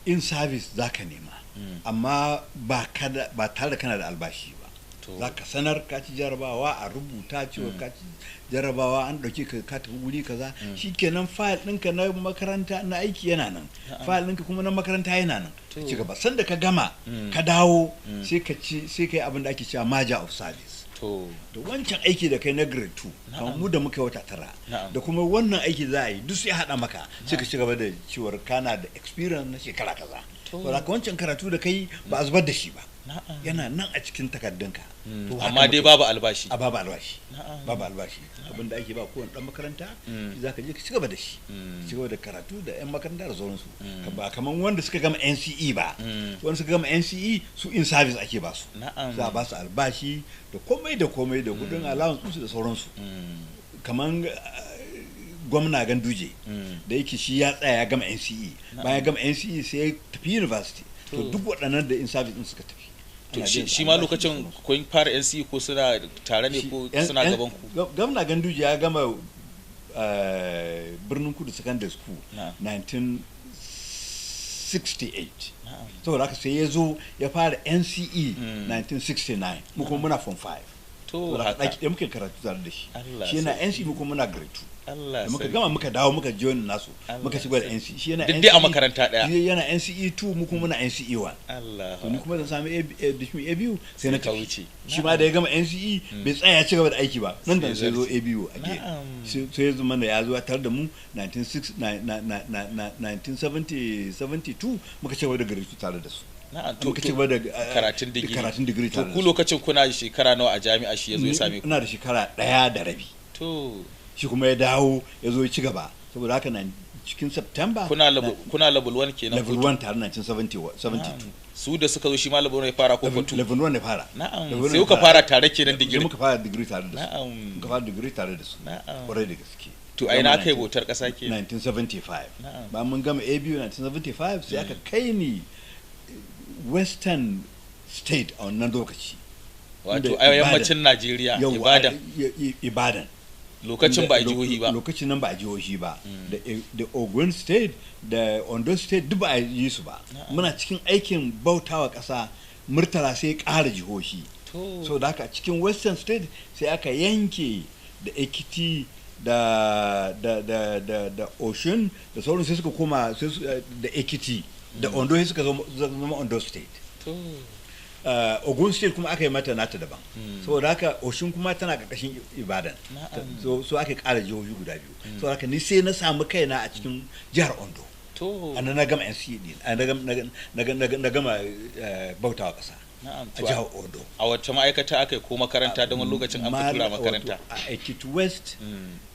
In service zaka nema amma ba tare da kana da albashi ba. Za ka sanar ka ci jarabawa a rubuta cewa ka ci jarabawa an ɗauke ka tafi guri kaza shikenan fayil ɗinka na makaranta na aiki yana nan, fayil ɗinka kuma na makaranta yana nan, ci gaba sanda ka gama ka dawo sai ka yi abin da ake cewa maja of service. Da wancan aiki da kai na grade 2 kamar mu da muka wata 9 da kuma wannan aiki za a yi duk sai haɗa maka sai ka ci gaba da cewar kana da experience na shekara kaza. Saboda ka wancan karatu da kai ba a zubar da shi ba, yana nan a cikin takardunka. Amma dai babu albashi. Babu albashi. Abin da ake ba kowane dan makaranta za ka je ka ci gaba da shi, ci gaba da karatu da yan makaranta da sauransu. Ba kamar wanda suka gama NCE ba, wanda suka gama NCE su in service ake ba su, za a ba su albashi da komai da kudin allowance su da sauransu. Kamar gwamna Ganduje da yake shi ya tsaya ya gama NCE, bayan gama NCE sai ya tafi university, to duk waɗannan da in service din suka tafi. To shi ma lokacin kun fara NCE ko suna tare ne ko suna gaban ku? Gwamna Ganduje ya gama Birnin Kudu Secondary School 1968. Saboda haka sai ya zo ya fara NCE 1969, mu kuma muna form 5. To haka ɗaki muke karatu tare da shi. Shi yana NCE mu kuma muna grade 2. da muka gama muka dawo muka join nasu muka shiga da NCE, shi yana NCE a makaranta daya, shi yana NCE 2 mu kuma muna NCE 1. To ni kuma da samu dishin ABU sai na wuce. Shi ma da ya gama NCE bai tsaya ci gaba da aiki ba, nan da sai zo ABU again. Sai ya zama da ya zo tare da mu 1972 muka ci gaba da gari tare da su. Muka ci gaba da karatun digiri. To ku lokacin kuna shekara nawa a jami'a shi yazo ya same ku? Ina da shekara 1 da rabi. To shi kuma ya dawo ya zo ya ci gaba, saboda haka nan cikin September kuna level 1 kenan. Level 1 tare 1972. Su da suka zo shi ma level 1 ya fara ko 2? Level 1 ya fara. Na'am. Sai kuka fara tare kenan digiri. Muka fara digiri tare da su. Na'am. Muka fara digiri tare da su. Na'am. Kwarai da gaske. To ai na kai bautar kasa ke 1975. Ba mun gama ABU 1975 sai aka kai ni Western State a wannan lokaci. Wato a yammacin Najeriya, Ibadan. Lokacin ba a jihohi ba. Lokacin nan ba a jihohi ba. Da Ogun State da Ondo State duk ba a yi su ba. Muna cikin aikin bautawa ƙasa, Murtala sai ƙara jihohi. So da haka cikin Western State sai aka yanke da Ekiti da Osun da sauran sai suka koma da Ekiti da Ondo sai suka zama Ondo State. Ogun State kuma aka yi mata nata daban saboda haka Oshun kuma tana ƙarƙashin Ibadan so aka ƙara jihohi guda biyu saboda haka ni sai na samu kaina a cikin jihar Ondo ana na gama NCD na gama bautawa ƙasa a jihar Ondo. A wacce ma'aikata aka yi ko makaranta don wani lokacin an fi tura makaranta? A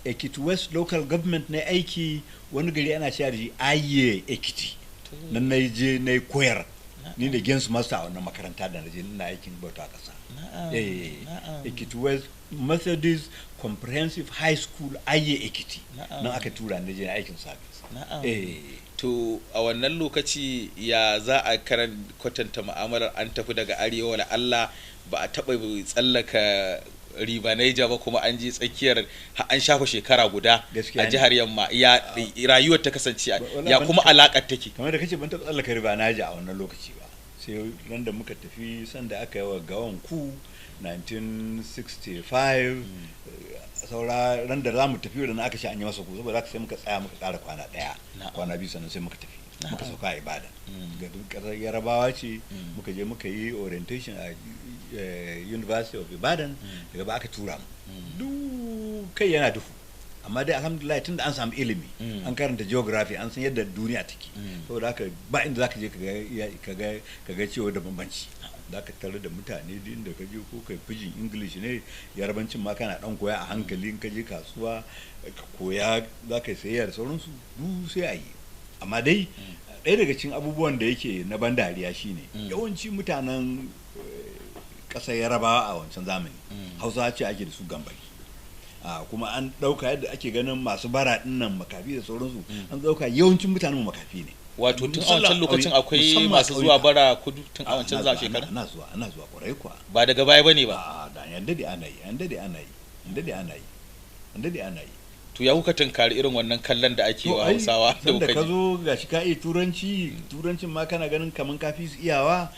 Ekiti West local government na aiki wani gari ana cewa da Aye Ekiti nan na je na koyar ni da Gens Master a wannan makaranta da na je na aikin bauta ƙasa. Ekiti West Methodist Comprehensive High School Aye Ekiti nan aka tura ni je na aikin service. To a wannan lokaci ya za a kwatanta mu'amalar an tafi daga arewa da Allah ba a taɓa tsallaka riba Naija ba kuma an je tsakiyar an shafa shekara guda a jihar yamma ya rayuwar ta kasance ya kuma alaƙar take kamar da kace ban taɓa tsallaka riba Naija a wannan lokaci ba sai ran da muka tafi sanda aka yi wa gawan ku 1965 saura ran da za mu tafi da na aka ce an yi masa ku saboda sai muka tsaya muka ƙara kwana ɗaya kwana biyu sannan sai muka tafi muka sauka a Ibadan ga ƙasar Yarabawa ce muka je muka yi orientation a University of Ibadan daga ba aka tura mu duk kai yana duhu amma dai alhamdulillah tunda an samu ilimi an karanta geography an san yadda duniya take saboda haka ba inda zaka je ka ga cewa da bambanci zaka tare da mutane duk inda ka je ko kai pidgin English ne Yarabancin ma kana dan koya a hankali in ka je kasuwa ka koya zaka sayayya da sauransu duk sai a yi amma dai ɗaya daga cikin abubuwan da yake na ban dariya shine yawanci mutanen ƙasar Yarabawa a wancan zamani Hausa ce ake da su gambari kuma an ɗauka yadda ake ganin masu bara ɗinnan makafi da sauransu an ɗauka yawancin mutanen makafi ne wato tun a wancan lokacin akwai masu zuwa bara kudu tun a wancan shekara ana zuwa kwarai kuwa ba daga baya bane ba da yanda da ana yi to ya kuka tunkari irin wannan kallon da ake wa Hausawa da kuka ka zo gashi ka yi turancin ma kana ganin kaman kafi su iyawa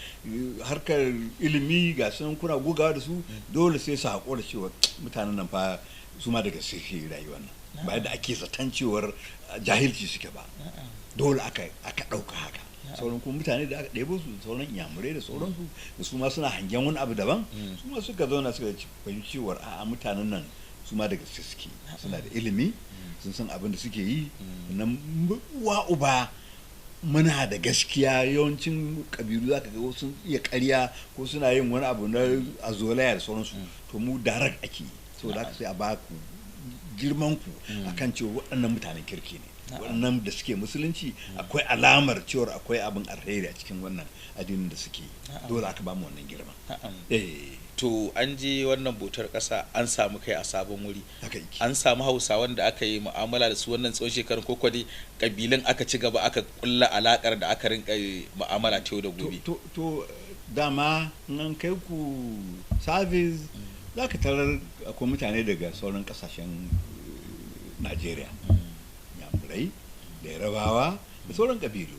harkar ilimi ga sun kuna gugawa da su dole sai su haƙura cewa mutanen nan fa su ma daga suke rayuwar nan ba yadda ake zaton cewar jahilci suke ba dole aka ɗauka haka sauran kuma mutane da aka ɗebo su sauran inyamurai da sauransu da su ma suna hangen wani abu daban su ma suka zauna suka fahimci cewar a mutanen nan su ma daga suke suna da ilimi sun san abin da suke yi nan wa uba muna da gaskiya yawancin kabilu zaka ga sun iya ƙarya ko suna yin wani abu na azolaya da sauransu to mu darar ake so da sai a ba ku girman ku akan cewa waɗannan mutanen kirki ne waɗannan da suke musulunci akwai alamar cewar akwai abin alheri a cikin wannan addinin da suke dole aka ba mu wannan girman to an je wannan bautar ƙasa an samu kai a sabon wuri an samu Hausawan da aka yi mu'amala da su wannan tsawon shekarun ko kwade kabilan aka ci gaba aka kulla alakar da aka rinka mu'amala ta yau da gobe to dama nan kai ku service za ka tarar akwai mutane daga sauran kasashen Najeriya Yamurai da Yarabawa da sauran kabilu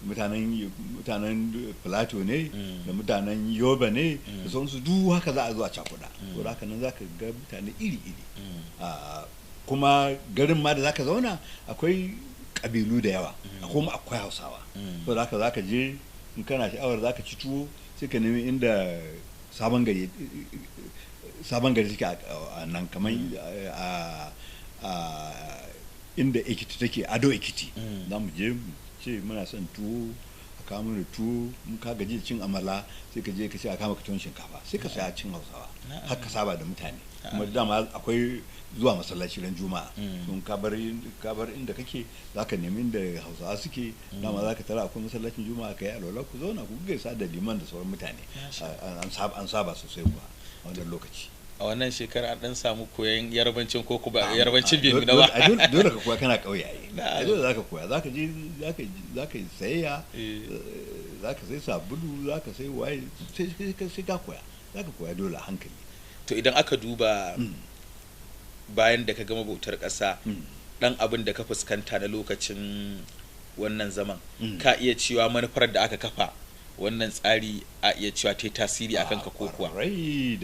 mutanen Plateau ne da mutanen Yobe ne da sauransu duk haka za a zo a cakuda to haka nan za ka ga mutane iri-iri kuma garin ma da za ka zauna akwai kabilu da yawa kuma akwai Hausawa to haka za ka je in kana sha'awar za ka ci tuwo sai ka nemi inda sabon gari suke a nan kamar inda Ekiti take Ado Ekiti za mu je ce muna son tuwo a kawo mana tuwo mun ka gaji da cin amala sai ka je ka ce a kama ka tuwon shinkafa sai ka saya cin Hausawa har ka saba da mutane kuma dama akwai zuwa masallaci ran juma'a don ka bar inda kake zaka nemi inda Hausawa suke dama zaka tara akwai masallacin juma'a kai alwala ku zauna ku gaisa da liman da sauran mutane an saba sosai kuwa a wannan lokaci a wannan shekara an dan samu koyon Yarabancin ko ba Yarabancin bai nuna ba dole ka koya kana kauye ai dole zaka koya zaka je zaka sayayya zaka sai sabulu zaka sai waye sai ka koya zaka koya dole a hankali to idan aka duba bayan da ka gama bautar ƙasa dan abin da ka fuskanta na lokacin wannan zaman ka iya cewa manufar da aka kafa wannan tsari a iya cewa ta tasiri akan ka ko kuwa kwarai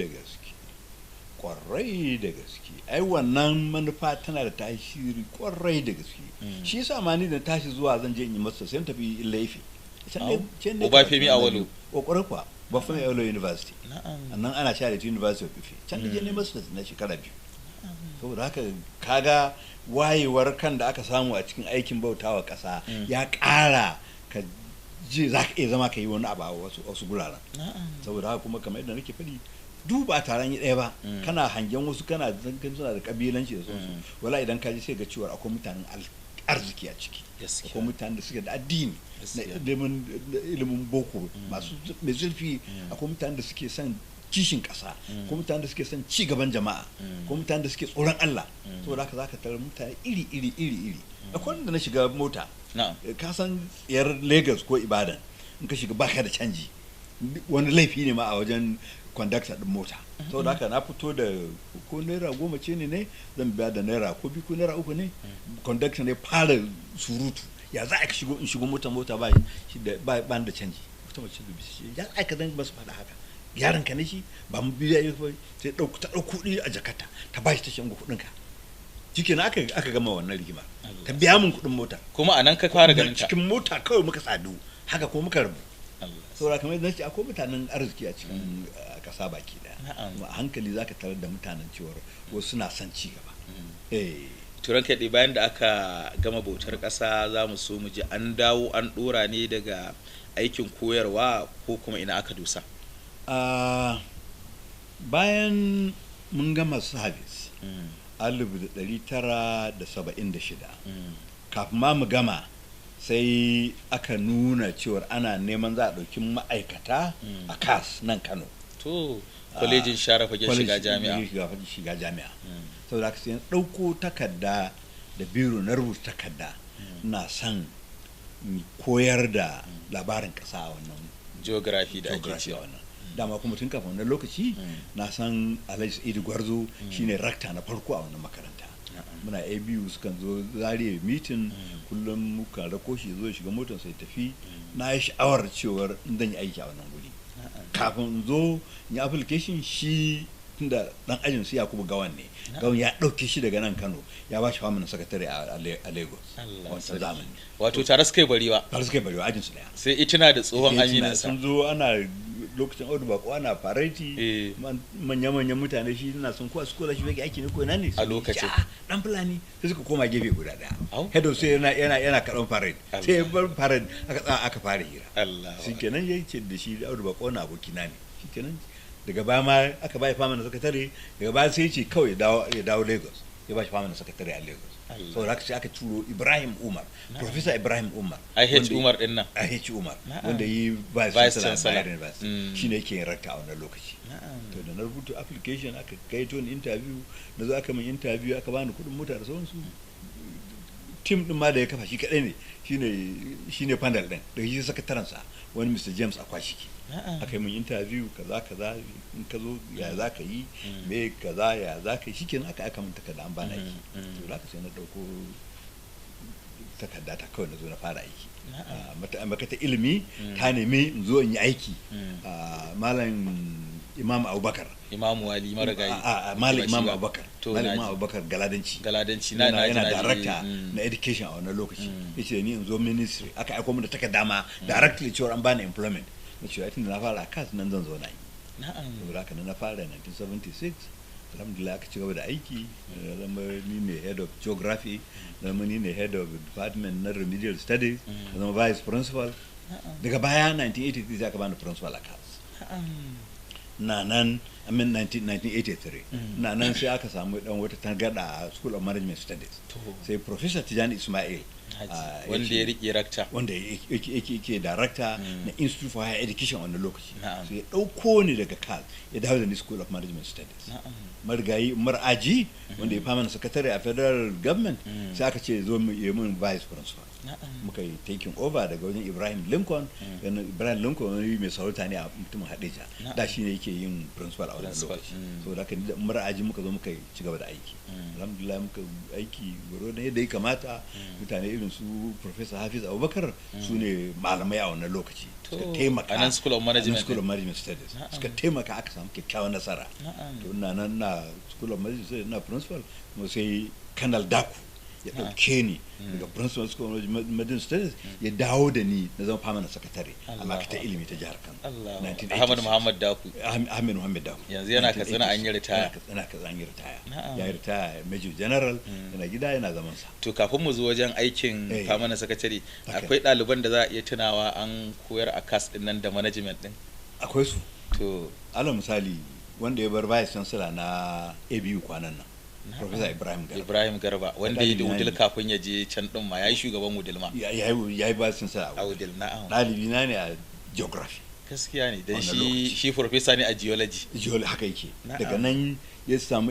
da gaske ai wannan manufa tana da tasiri kwarai da gaske shi yasa ma ni da tashi zuwa zan je in yi masa sai tafi Ilaifi can ne ba fi mi a walo kokarin kwa Bafin Yolo University nan ana Charity University of Ife can da je ne masu na shekara 2 saboda haka kaga wayewar kan da aka samu a cikin aikin bautawa ƙasa ya ƙara ka je za ka iya zama ka yi wani abu a wasu guraren saboda haka kuma kamar yadda nake faɗi duba taron yi ɗaya ba kana hangen wasu kana zangan suna da kabilanci da sauransu wala idan ka ji sai ga cewa akwai mutanen arziki a ciki akwai mutanen da suke da addini na ilimin boko masu mai zurfi akwai mutanen da suke son kishin ƙasa akwai mutanen da suke son ci gaban jama'a akwai mutanen da suke tsoron Allah saboda haka zaka tarar mutane iri akwai wanda na shiga mota ka san tsayar Lagos ko Ibadan in ka shiga baka da canji wani laifi ne ma a wajen conductor din mota saboda haka na fito da ko naira 10 ce ne zan biya da naira ko 2 ko naira 3 ne conductor ne fara surutu ya za a shigo mota ba da canji wata mace da bishi ya za ka zan basu faɗa haka yaron ka ne shi ba mu biya sai ta ɗauko kuɗi a jakarta ta bashi ta shan kuɗin ka cikin aka gama wannan rigima ta biya min kuɗin mota kuma anan ka fara ganin ta cikin mota kawai muka sadu haka ko muka rabu saboda kamar yadda ce akwai mutanen arziki a cikin ƙasa baki daya a hankali zaka tarar da mutanen cewar wasu suna son ci gaba turan kaɗai bayan da aka gama bautar ƙasa za mu so mu ji an dawo an ɗora ne daga aikin koyarwa ko kuma ina aka dosa bayan mun gama service 1976 kafin ma mu gama sai aka nuna cewar ana neman za a ɗauki ma'aikata a kas nan Kano to kwalejin share fagen shiga jami'a saboda haka sai ɗauko takarda da biro na rubuta takarda na son koyar da labarin ƙasa a wannan geography da ake cewa wannan dama kuma tun kafin wannan lokaci na san Alhaji Idi Gwarzo shine rakta na farko a wannan makaranta muna ABU sukan zo zariya mitin kullum muka rako shi zo shiga motar sai tafi na yi sha'awar cewar zan yi aiki a wannan guri kafin zo yi application shi tunda dan ajin su Yakubu Gawan ne Gawan ya dauke shi daga nan Kano ya ba shi famin sakatare a Lagos wancan zamani wato tare suka yi barewa ajin su daya sai itina da tsohon aminin sa sun zo ana lokacin Audu Bako ana fareti manya-manyan mutane shi na sun kuwa scholarship yake aiki ne ko ina ne a lokacin dan fulani sai suka koma gefe guda daya head of sai yana karon fareti sai bar fareti aka fara hira shikenan yayi ce da shi Audu Bako na abokina ne shikenan daga baya ma aka bai fama na sakatare daga baya sai ce kawai ya dawo Lagos ya ba shi fama na sakatare a Lagos saboda haka sai aka turo Ibrahim Umar Professor Ibrahim Umar IH Umar din nan IH Umar wanda yi vice chancellor shine yake yin rakta a wannan lokaci to da na rubuta application aka kai to interview na zo aka min interview aka bani kudin mota da sauransu team din ma da ya kafa shi kadai ne shine panel din da shi sakataren sa wani Mr James Akwashiki aka yi min interview kaza in ka zo ya za ka yi me kaza ya za ka yi shikenan aka min takarda an bana aiki to da ka sai na dauko takarda ta kawai na zo na fara aiki mata ilimi ta nemi in zo in yi aiki malam Imam Abubakar Imam Wali Maragayi malam Imam Abubakar Galadanci yana director na education a wannan lokaci yace ni in zo ministry aka aika mu da takarda ma directly cewa an bani employment na cewa tun da na fara kas nan zan zo na yi saboda haka na fara 1976 alhamdulillah aka ci gaba da aiki zama ni ne head of geography zama ni ne head of department na remedial studies zama vice principal daga baya 1983 aka bani principal a kas na nan 1983 na nan sai aka samu dan wata tangarda a school of management studies sai professor Tijani Ismail wanda ya rike rakta wanda yake director na Institute for Higher Education wannan lokaci sai ya dauko ni daga CAL ya dawo da ni School of Management Studies marigayi Aji wanda ya fama secretary a federal government sai aka ce zo yi mun vice principal muka yi taking over daga wajen Ibrahim Lincoln wani mai sarauta ne a mutumin Hadeja da shi ne yake yin principal a wannan lokaci so da haka Aji muka zo muka ci gaba da aiki alhamdulillah muka aiki goro da yadda ya kamata mutane irin su Professor Hafiz Abubakar su ne malamai a wannan lokaci suka taimaka a nan School of Management Studies suka taimaka aka samu kyakkyawan nasara to ina nan na School of Management Studies na principal kuma sai Kanal Daku ya ɗauke ni daga principal school of medicine studies ya dawo da ni na zama permanent secretary a ma'aikatar ilimi ta jihar Kano. Ahmad Muhammad Daku. Ahmed Muhammad Daku. Yanzu yana Katsina an yi ritaya. Yana Katsina an yi ritaya. Ya yi ritaya major general yana gida yana zaman sa. To kafin mu zo wajen aikin permanent secretary akwai ɗaliban da za a iya tunawa an koyar a CAS din nan da management din. Akwai su. To alal misali wanda ya bar vice chancellor na ABU kwanan nan. Professor Ibrahim Garba wanda ya da Wudil kafin ya je can din ma yayi shugaban Wudil ma. Ya yi vice chancellor a Wudil na'am. Ɗalibi na ne a geography. Gaskiya ne dan shi professor ne a geology. Geology haka yake. Daga nan ya samu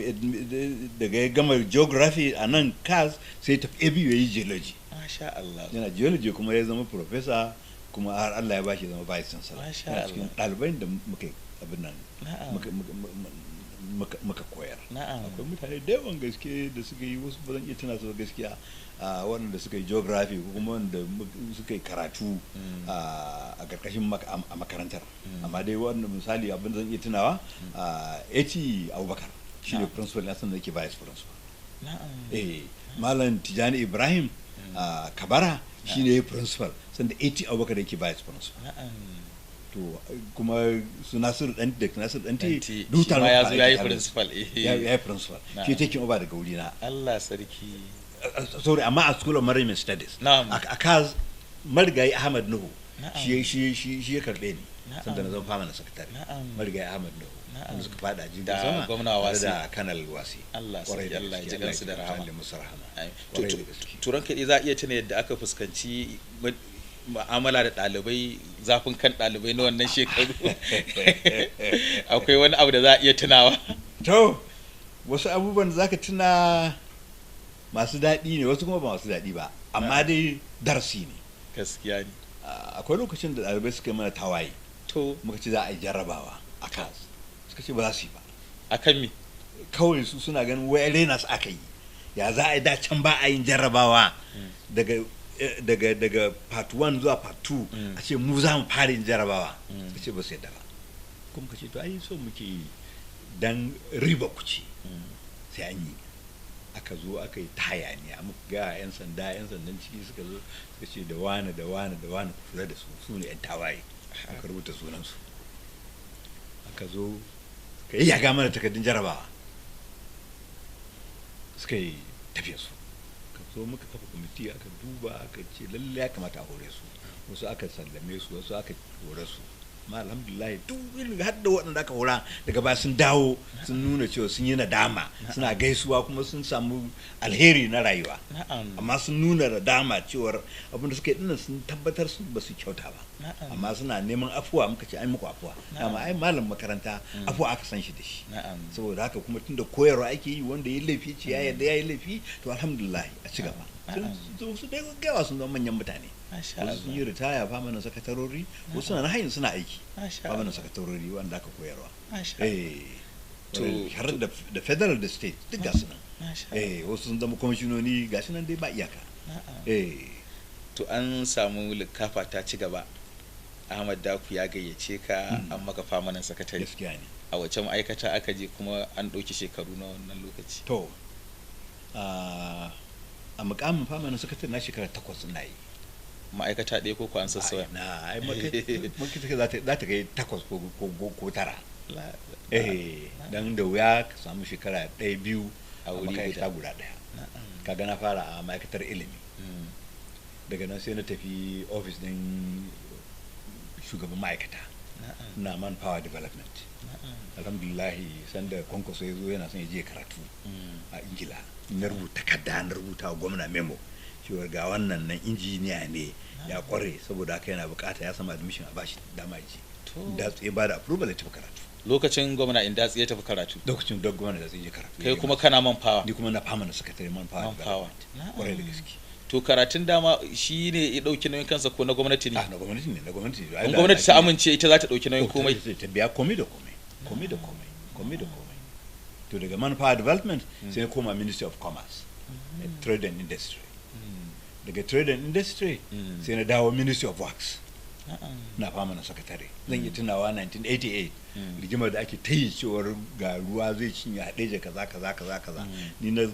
daga ya gama geography a nan CAS sai tafi ABU ya yi geology. Masha Allah. Yana geology kuma ya zama professor kuma har Allah ya bashi zama vice chancellor. Masha Allah. Cikin ɗalibai da muka abin nan. Muka koyar. Akwai mutane da yawan gaske da suka yi wasu ba zan iya tuna su gaskiya waɗanda suka yi geography ko kuma wanda suka yi karatu a ƙarƙashin a makarantar amma dai waɗanda misali abin da zan iya tunawa eti Abubakar shi ne principal na sanar da ke vice principal. Malam Tijani Ibrahim Kabara shi ne principal sanda eti Abubakar yake vice principal. To kuma su Nasiru Danti dutar ma ya zo yayi principal yayi principal shi take over daga wuri na. Allah sarki. Sorry amma a school of management studies a CAS marigayi Ahmad Nuhu shi ya karbe ni sanda na zama permanent secretary. Marigayi Ahmad Nuhu wanda suka fada jirgin sama da kanal wasi. Allah sarki Allah ya ji gansu da rahama. Turan kaɗai za a iya tuna yadda aka fuskanci mu'amala da ɗalibai zafin kan ɗalibai na wannan shekaru. Akwai wani abu da za a iya tunawa? To wasu abubuwan da za ka tuna masu daɗi ne wasu kuma ba masu daɗi ba amma dai darasi ne. Gaskiya ne. Akwai lokacin da ɗalibai suka yi mana tawaye. To muka ce za a yi jarrabawa a CAS suka ce ba za su yi ba. A kan me? Kawai su suna ganin wai rena su aka yi ya za a yi da can ba a yin jarrabawa daga part 1 zuwa part 2 a ce mu za mu fara yin jarabawa ka ce ba su yadda ba kuma ka ce to ai so muke dan riba ku ce sai an yi aka zo aka yi ta hayaniya muka ga yan sandan ciki suka zo suka ce da wani kula da su ne yan tawaye aka rubuta sunansu aka zo ka yi yaga mana takardun jarabawa suka yi tafiya su so muka kafa kwamiti aka duba aka ce lalle ya kamata a hore su wasu aka sallame su wasu aka hore su ma alhamdulillah duk irin har da waɗanda aka hora daga baya sun dawo sun nuna cewa sun yi nadama suna gaisuwa kuma sun samu alheri na rayuwa amma sun nuna nadama cewar abin da suka yi dinnan sun tabbatar su ba su kyauta ba amma suna neman afuwa muka ce ai muku afuwa amma ai malam makaranta afuwa aka san shi da shi saboda haka kuma tunda koyarwa ake yi wanda ya laifi ce ya yarda ya yi laifi to alhamdulillah a ci gaba su dai gaggawa sun zama manyan mutane wasu sun yi ritaya famanin sakatarori wasu na hayin suna aiki famanin sakatarori wanda aka koyarwa har da federal da state duk gasu nan wasu sun zama kwamishinoni gasu nan dai ba iyaka. To an samu likafa ta ci gaba Ahmad Daku ya gayyace ka an maka famanin sakatare a wace ma'aikata aka je kuma an ɗauki shekaru na wannan lokaci? To a mukamin famanin sakatare na shekara 8 na yi. Ma'aikata ɗaya ko an sassauya? Na ai ma'aikata za ta kai 8 ko 9. Dan da wuya ka samu shekara 1-2 a ma'aikata guda ɗaya. Kaga na fara a ma'aikatar ilimi. Daga nan sai na tafi ofis ɗin shugaban ma'aikata na manpower development. Alhamdulillahi sanda kwankwaso ya zo yana son ya je karatu a Ingila na rubuta wa gwamna memo cewar ga wannan nan injiniya ne ya kware saboda haka yana bukata ya sama admission a bashi dama ji da tsaye ba da approval ya tafi karatu lokacin gwamna inda tsaye tafi karatu lokacin da gwamna da tsaye karatu kai kuma kana manpower ni kuma na permanent secretary manpower kware da gaske to karatun dama shi ne ya dauki nauyin kansa ko na gwamnati ne? Na gwamnati ne, gwamnati ta amince ita za ta dauki nauyin komai. Ta biya komai da komai. To daga manpower development sai ya koma Ministry of Commerce, Trade and Industry. Daga Trade and Industry sai na dawo Ministry of Works. na fama na sakatare. Zan yi tunawa 1988 rigimar da ake ta yi cewar ga ruwa zai cinye Hadeja kaza. Ni na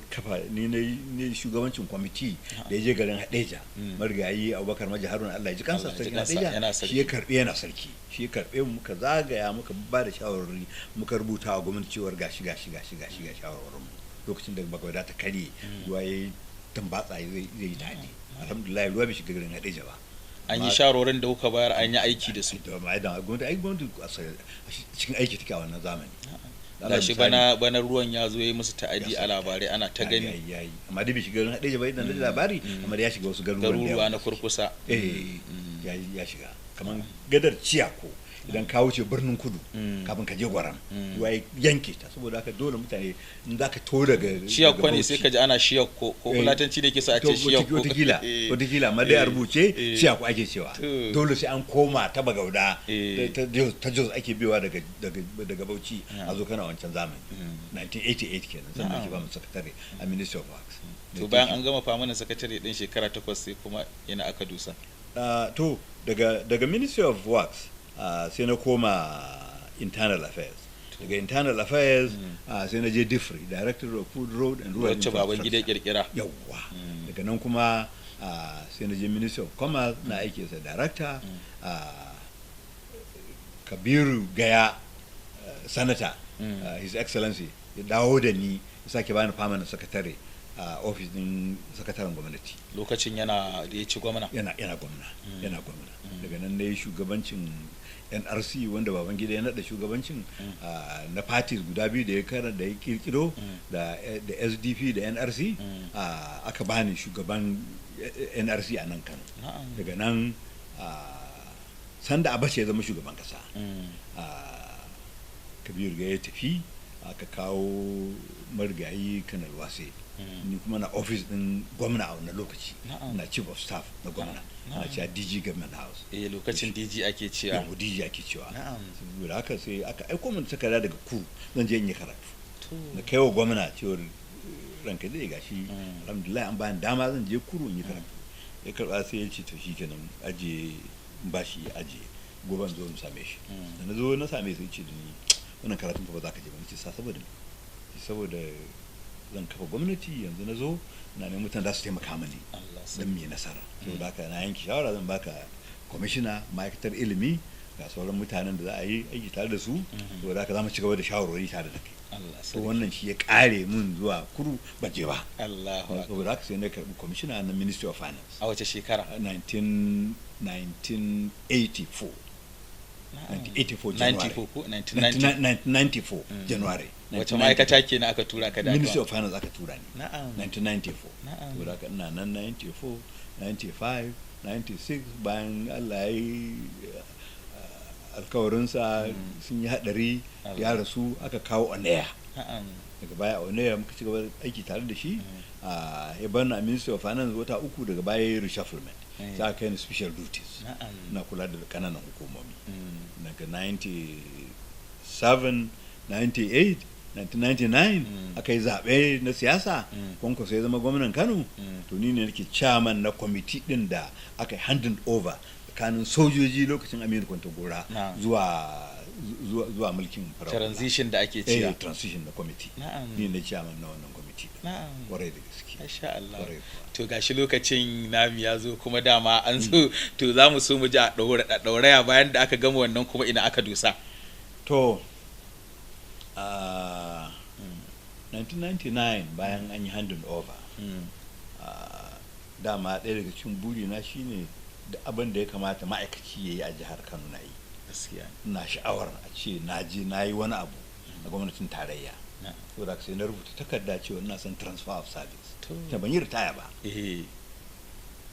shugabancin kwamiti da ya je garin Hadeja, marigayi Abubakar Maji Haruna Allah ya ji kansa, sarkin Hadeja shi ya karbe, yana sarki shi ya karbe mu, muka zagaya muka ba da shawarwari, muka rubuta wa gwamnati cewar gashi shawarwarin mu. Lokacin da Bagwada ta karye, ruwa yayi tambatsa zai yi daɗi, alhamdulillah ruwa bai shiga garin Hadeja ba. An yi shawarwarin da kuka bayar, an yi aiki da su. Gwamnati cikin aiki take a wannan zamani. Da shi bana ruwan ya zo ya yi musu ta'adi a labarai, ana ta gani. Amma dai bai shiga garin Hadeja ba, idan da labari, amma da ya shiga wasu garuruwa na kurkusa. Ya shiga kamar gadar Ciyako, idan ka wuce birnin Kudu kafin ka je Gwaram, ruwa ya yanke ta. Saboda haka dole mutane in za ka to daga Ciyakko ne sai ka ji ana Ciyakko, ko fulatanci ne ke sa a ce Ciyakko. Wataƙila amma dai a rubuce Ciyakko ake cewa. Dole sai an koma ta Bagauda, ta Jos ake biyowa daga Bauchi a zo kana wancan zamani. 1988 kenan zan ake ba mu sakatare a Ministry of Works. To bayan an gama famanin sakatare din shekara 8 sai kuma ina aka dusa. To daga Ministry of Works sai na koma Internal Affairs. Daga Internal Affairs sai na je DIFRI, Director of Food, Road and Rural Infrastructure. Wacce baban gida kirkira. Yawwa. Daga nan kuma sai na je Ministry of Commerce, na aiki as Director. Kabiru Gaya, Senator, His Excellency, ya dawo da ni, ya sake bani permanent secretary a ofis din sakataren gwamnati. Lokacin yana da ya ci gwamna? Yana gwamna. Daga nan na yi shugabancin NRC, wanda Babangida ya naɗa shugabancin na parties guda biyu da ya kirkiro, da SDP da NRC. Aka bani shugaban NRC a nan Kano. Daga nan sanda Abacha ya zama shugaban kasa, Kabiru ga ya tafi, aka kawo marigayi Kanal Wase. Ni kuma na office din gwamna a wannan lokaci, na chief of staff na gwamna, na cewa DG Government House. Lokacin DG ake cewa. Yau DG ake cewa. Saboda haka sai aka aiko min takarda daga ku, zan je in yi karatu. Na kai wa gwamna cewar ranka dai gashi, alhamdulillah an bani dama zan je Kuru in yi karatu. Ya karba sai ya ce to shikenan aje bashi aje, gobe zo mu same shi. Da na zo na same sai ce da ni wannan karatun fa ba za ka je ba. Nace saboda zan kafa gwamnati, yanzu na zo na neman mutane za su taimaka mani don mai nasara. Saboda haka na yanki shawara zan baka kwamishina ma'aikatar ilimi, ga sauran mutanen da za a yi aiki tare da su. Saboda haka za mu ci gaba da shawarwari tare da kai. To wannan shi ya kare mun zuwa Kuru ban je ba. Saboda haka sai na karbi kwamishina na Ministry of Finance. A wace shekara? 1984 January. Wace ma'aikata ke na aka tura ka da? Ministry of Finance aka tura ni. 1994. Saboda haka ina nan 94, 95, 96 bayan Allah ya yi alkawarinsa sun yi hadari, ya rasu, aka kawo Oneya. Daga baya Oneya muka ci gaba aiki tare da shi. Ya bar na Ministry of Finance wata 3, daga baya ya yi reshufflement. Sai aka yi special duties na kula da kananan hukumomi. Daga 97, 98, 1999 aka yi zaɓe na siyasa, Kwankwaso ya zama gwamnan Kano. To ni ne nake chairman na kwamiti ɗin da aka yi handing over tsakanin sojoji lokacin Aminu Kwantagora zuwa mulkin farawa. Transition da ake cewa. Transition na kwamiti. Ni ne chairman na wannan kwamiti. Kwarai da gaske. Masha Allah. To gashi lokacin nami ya zo kuma dama an zo, to za mu so mu ji a ɗauraya bayan da aka gama wannan kuma ina aka dusa. To 1999 bayan an yi handing over, dama ɗaya daga cikin burina shine da abin da ya kamata ma'aikaci ya yi a jihar Kano na yi. Na sha'awar a ce na je na yi wani abu a gwamnatin tarayya. Saboda sai na rubuta takarda cewa ina son transfer of service. Ta ban yi ritaya ba.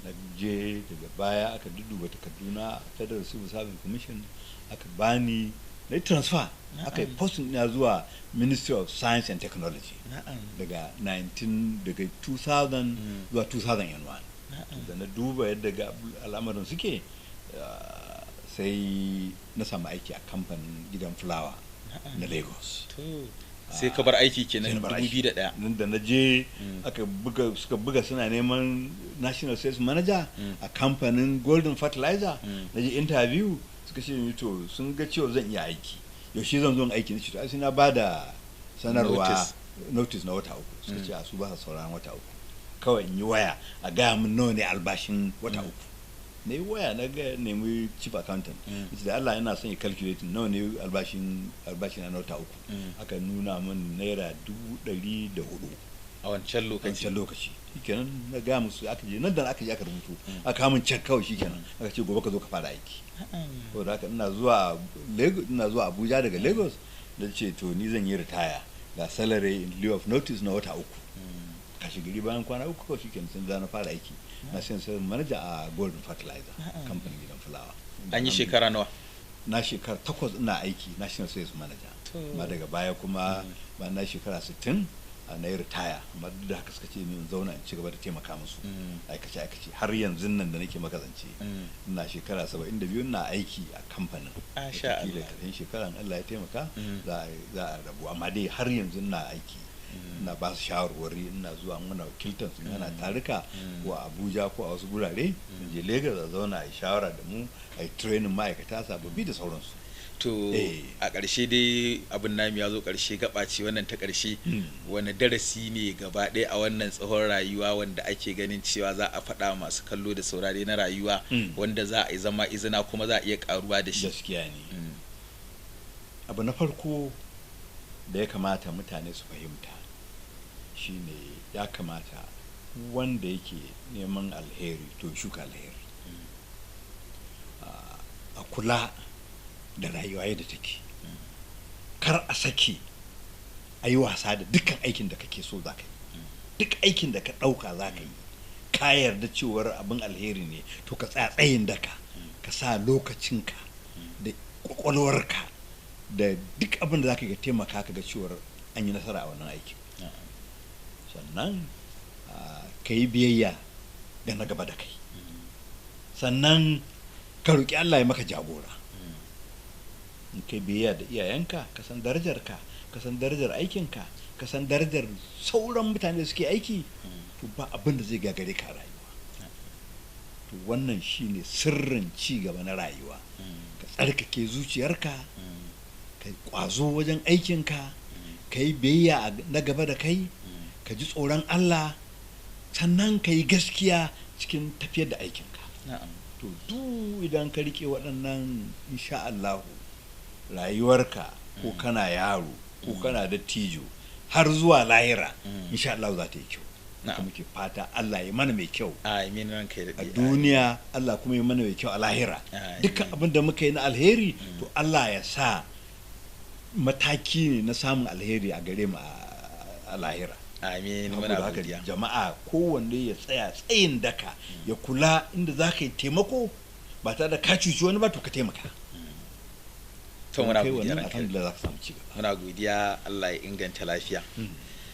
Na je daga baya aka dudduba takarduna Federal Civil Service Commission, aka bani na transfer, aka yi posting ina zuwa Ministry of Science and Technology daga 2000 zuwa 2001. Da na duba yadda ga al'amarin suke, sai na samu aiki a kamfanin gidan fulawa na Lagos. sai ka bar aiki kenan 2001. nan da na je suka buga suna neman national sales manager a kamfanin golden fertilizer. Na je interview suka ce ni to sun ga cewa zan iya aiki, yaushe zan zo aiki. Na ce to sai na bada sanarwa notice na wata uku. Suka ce a su ba su sauraron wata uku, kawai in yi waya a gaya min nawa ne albashin wata uku. Na yi waya na ga nemi chief accountant, da Allah yana son ya calculate nawa ne albashin na wata uku. Aka nuna min naira 104 a wancan lokaci. Shikenan na ga musu, aka je nan da aka je aka rubuto, aka min check kawai. Shikenan aka ce gobe ka zo ka fara aiki. Saboda haka ina zuwa Abuja daga Lagos, da ce to ni zan yi ritaya ga salary in lieu of notice na wata uku. Kashi gari bayan kwana uku kawai shikenan sun na fara aiki na sales manager a golden fertilizer kamfanin gidan fulawa. An yi shekara nawa? Na shekara 8 ina aiki national sales manager, amma daga baya kuma ba na shekara 60 na yi ritaya. Amma duk da haka suka ce min zauna in ci gaba da taimaka musu aikace har yanzu nan da nake makazance ina shekara 72 ina aiki a kamfanin. Masha Allah. Da karshen shekaran Allah ya taimaka za a rabu, amma dai har yanzu ina aiki. Ina ba su shawarwari, ina zuwa muna wakiltar su yana tarika ko a Abuja ko a wasu gurare. Je Lagos a zauna a yi shawara da mu, a yi training ma'aikata sababbi da sauransu. To a ƙarshe dai abin nami ya zo ƙarshe, gaba ce wannan ta ƙarshe, wani darasi ne gaba ɗaya a wannan tsohon rayuwa wanda ake ganin cewa za a faɗa masu kallo da saurare na rayuwa wanda za a yi zama izina kuma za a iya ƙaruwa da shi? Gaskiya ne. Abu na farko da ya kamata mutane su fahimta shine ya kamata wanda yake neman alheri to shuka alheri. A kula da rayuwa yadda take, kar a sake a yi wasa da dukkan aikin da kake so za ka yi. Duk aikin da ka ɗauka za ka yi, ka yarda cewar abin alheri ne, to ka tsaya tsayin daka, ka sa lokacinka da ƙwaƙwalwarka da duk abin da za ka ga taimaka ka ga cewar an yi nasara a wannan aikin. Sannan ka yi biyayya da na gaba da kai. Sannan ka roƙi Allah ya maka jagora. In kai biyayya da iyayenka, ka san darajarka, ka san darajar aikinka, ka san darajar sauran mutane da suke aiki, to ba abin da zai gagare ka rayuwa. To wannan shine sirrin ci gaba na rayuwa. Ka tsarkake zuciyarka, ka ƙwazo wajen aikinka, ka yi biyayya na gaba da kai, ka ji tsoron Allah, sannan ka yi gaskiya cikin tafiyar da aikinka. To duk idan ka rike waɗannan, insha Allah rayuwarka ko kana yaro ko kana dattijo har zuwa lahira, insha Allah za ta yi kyau. Haka muke fata Allah ya mana mai kyau a duniya, Allah kuma ya mana mai kyau a lahira. Dukkan abin da muka yi na alheri, to Allah ya sa mataki ne na samun alheri a gare mu a lahira. Amin. Muna godiya. Jama'a kowanne ya tsaya tsayin daka, ya kula inda za ka yi taimako ba tare da ka cuci wani ba, to ka taimaka. To muna godiya. Alhamdulillah za ka samu ci gaba. Muna godiya, Allah ya inganta lafiya.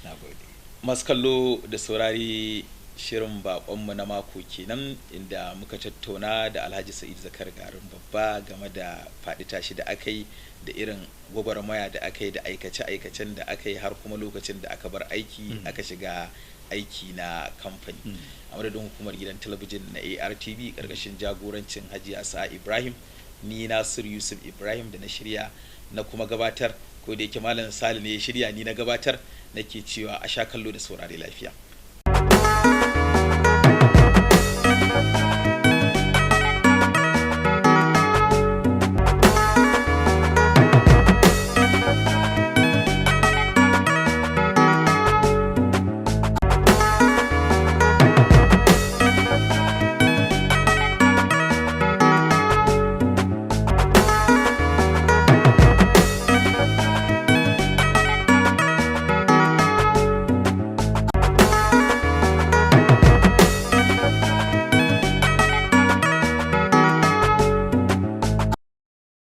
Na gode. Masu kallo da saurari, shirin baƙonmu na mako kenan, inda muka tattauna da Alhaji Sa'id Zakari Garun Babba game da faɗi tashi da aka yi, da irin gwagwarmaya da aka yi, da aikace-aikacen da aka yi, har kuma lokacin da aka bar aiki aka shiga aiki na kamfani. A madadin hukumar gidan talabijin na ARTV ƙarƙashin jagorancin Hajiya Sa'a Ibrahim, ni Nasir Yusuf Ibrahim da na shirya na kuma gabatar, ko da yake Malam Sale ne ya shirya, ni na gabatar, nake cewa a sha kallo da saurare lafiya.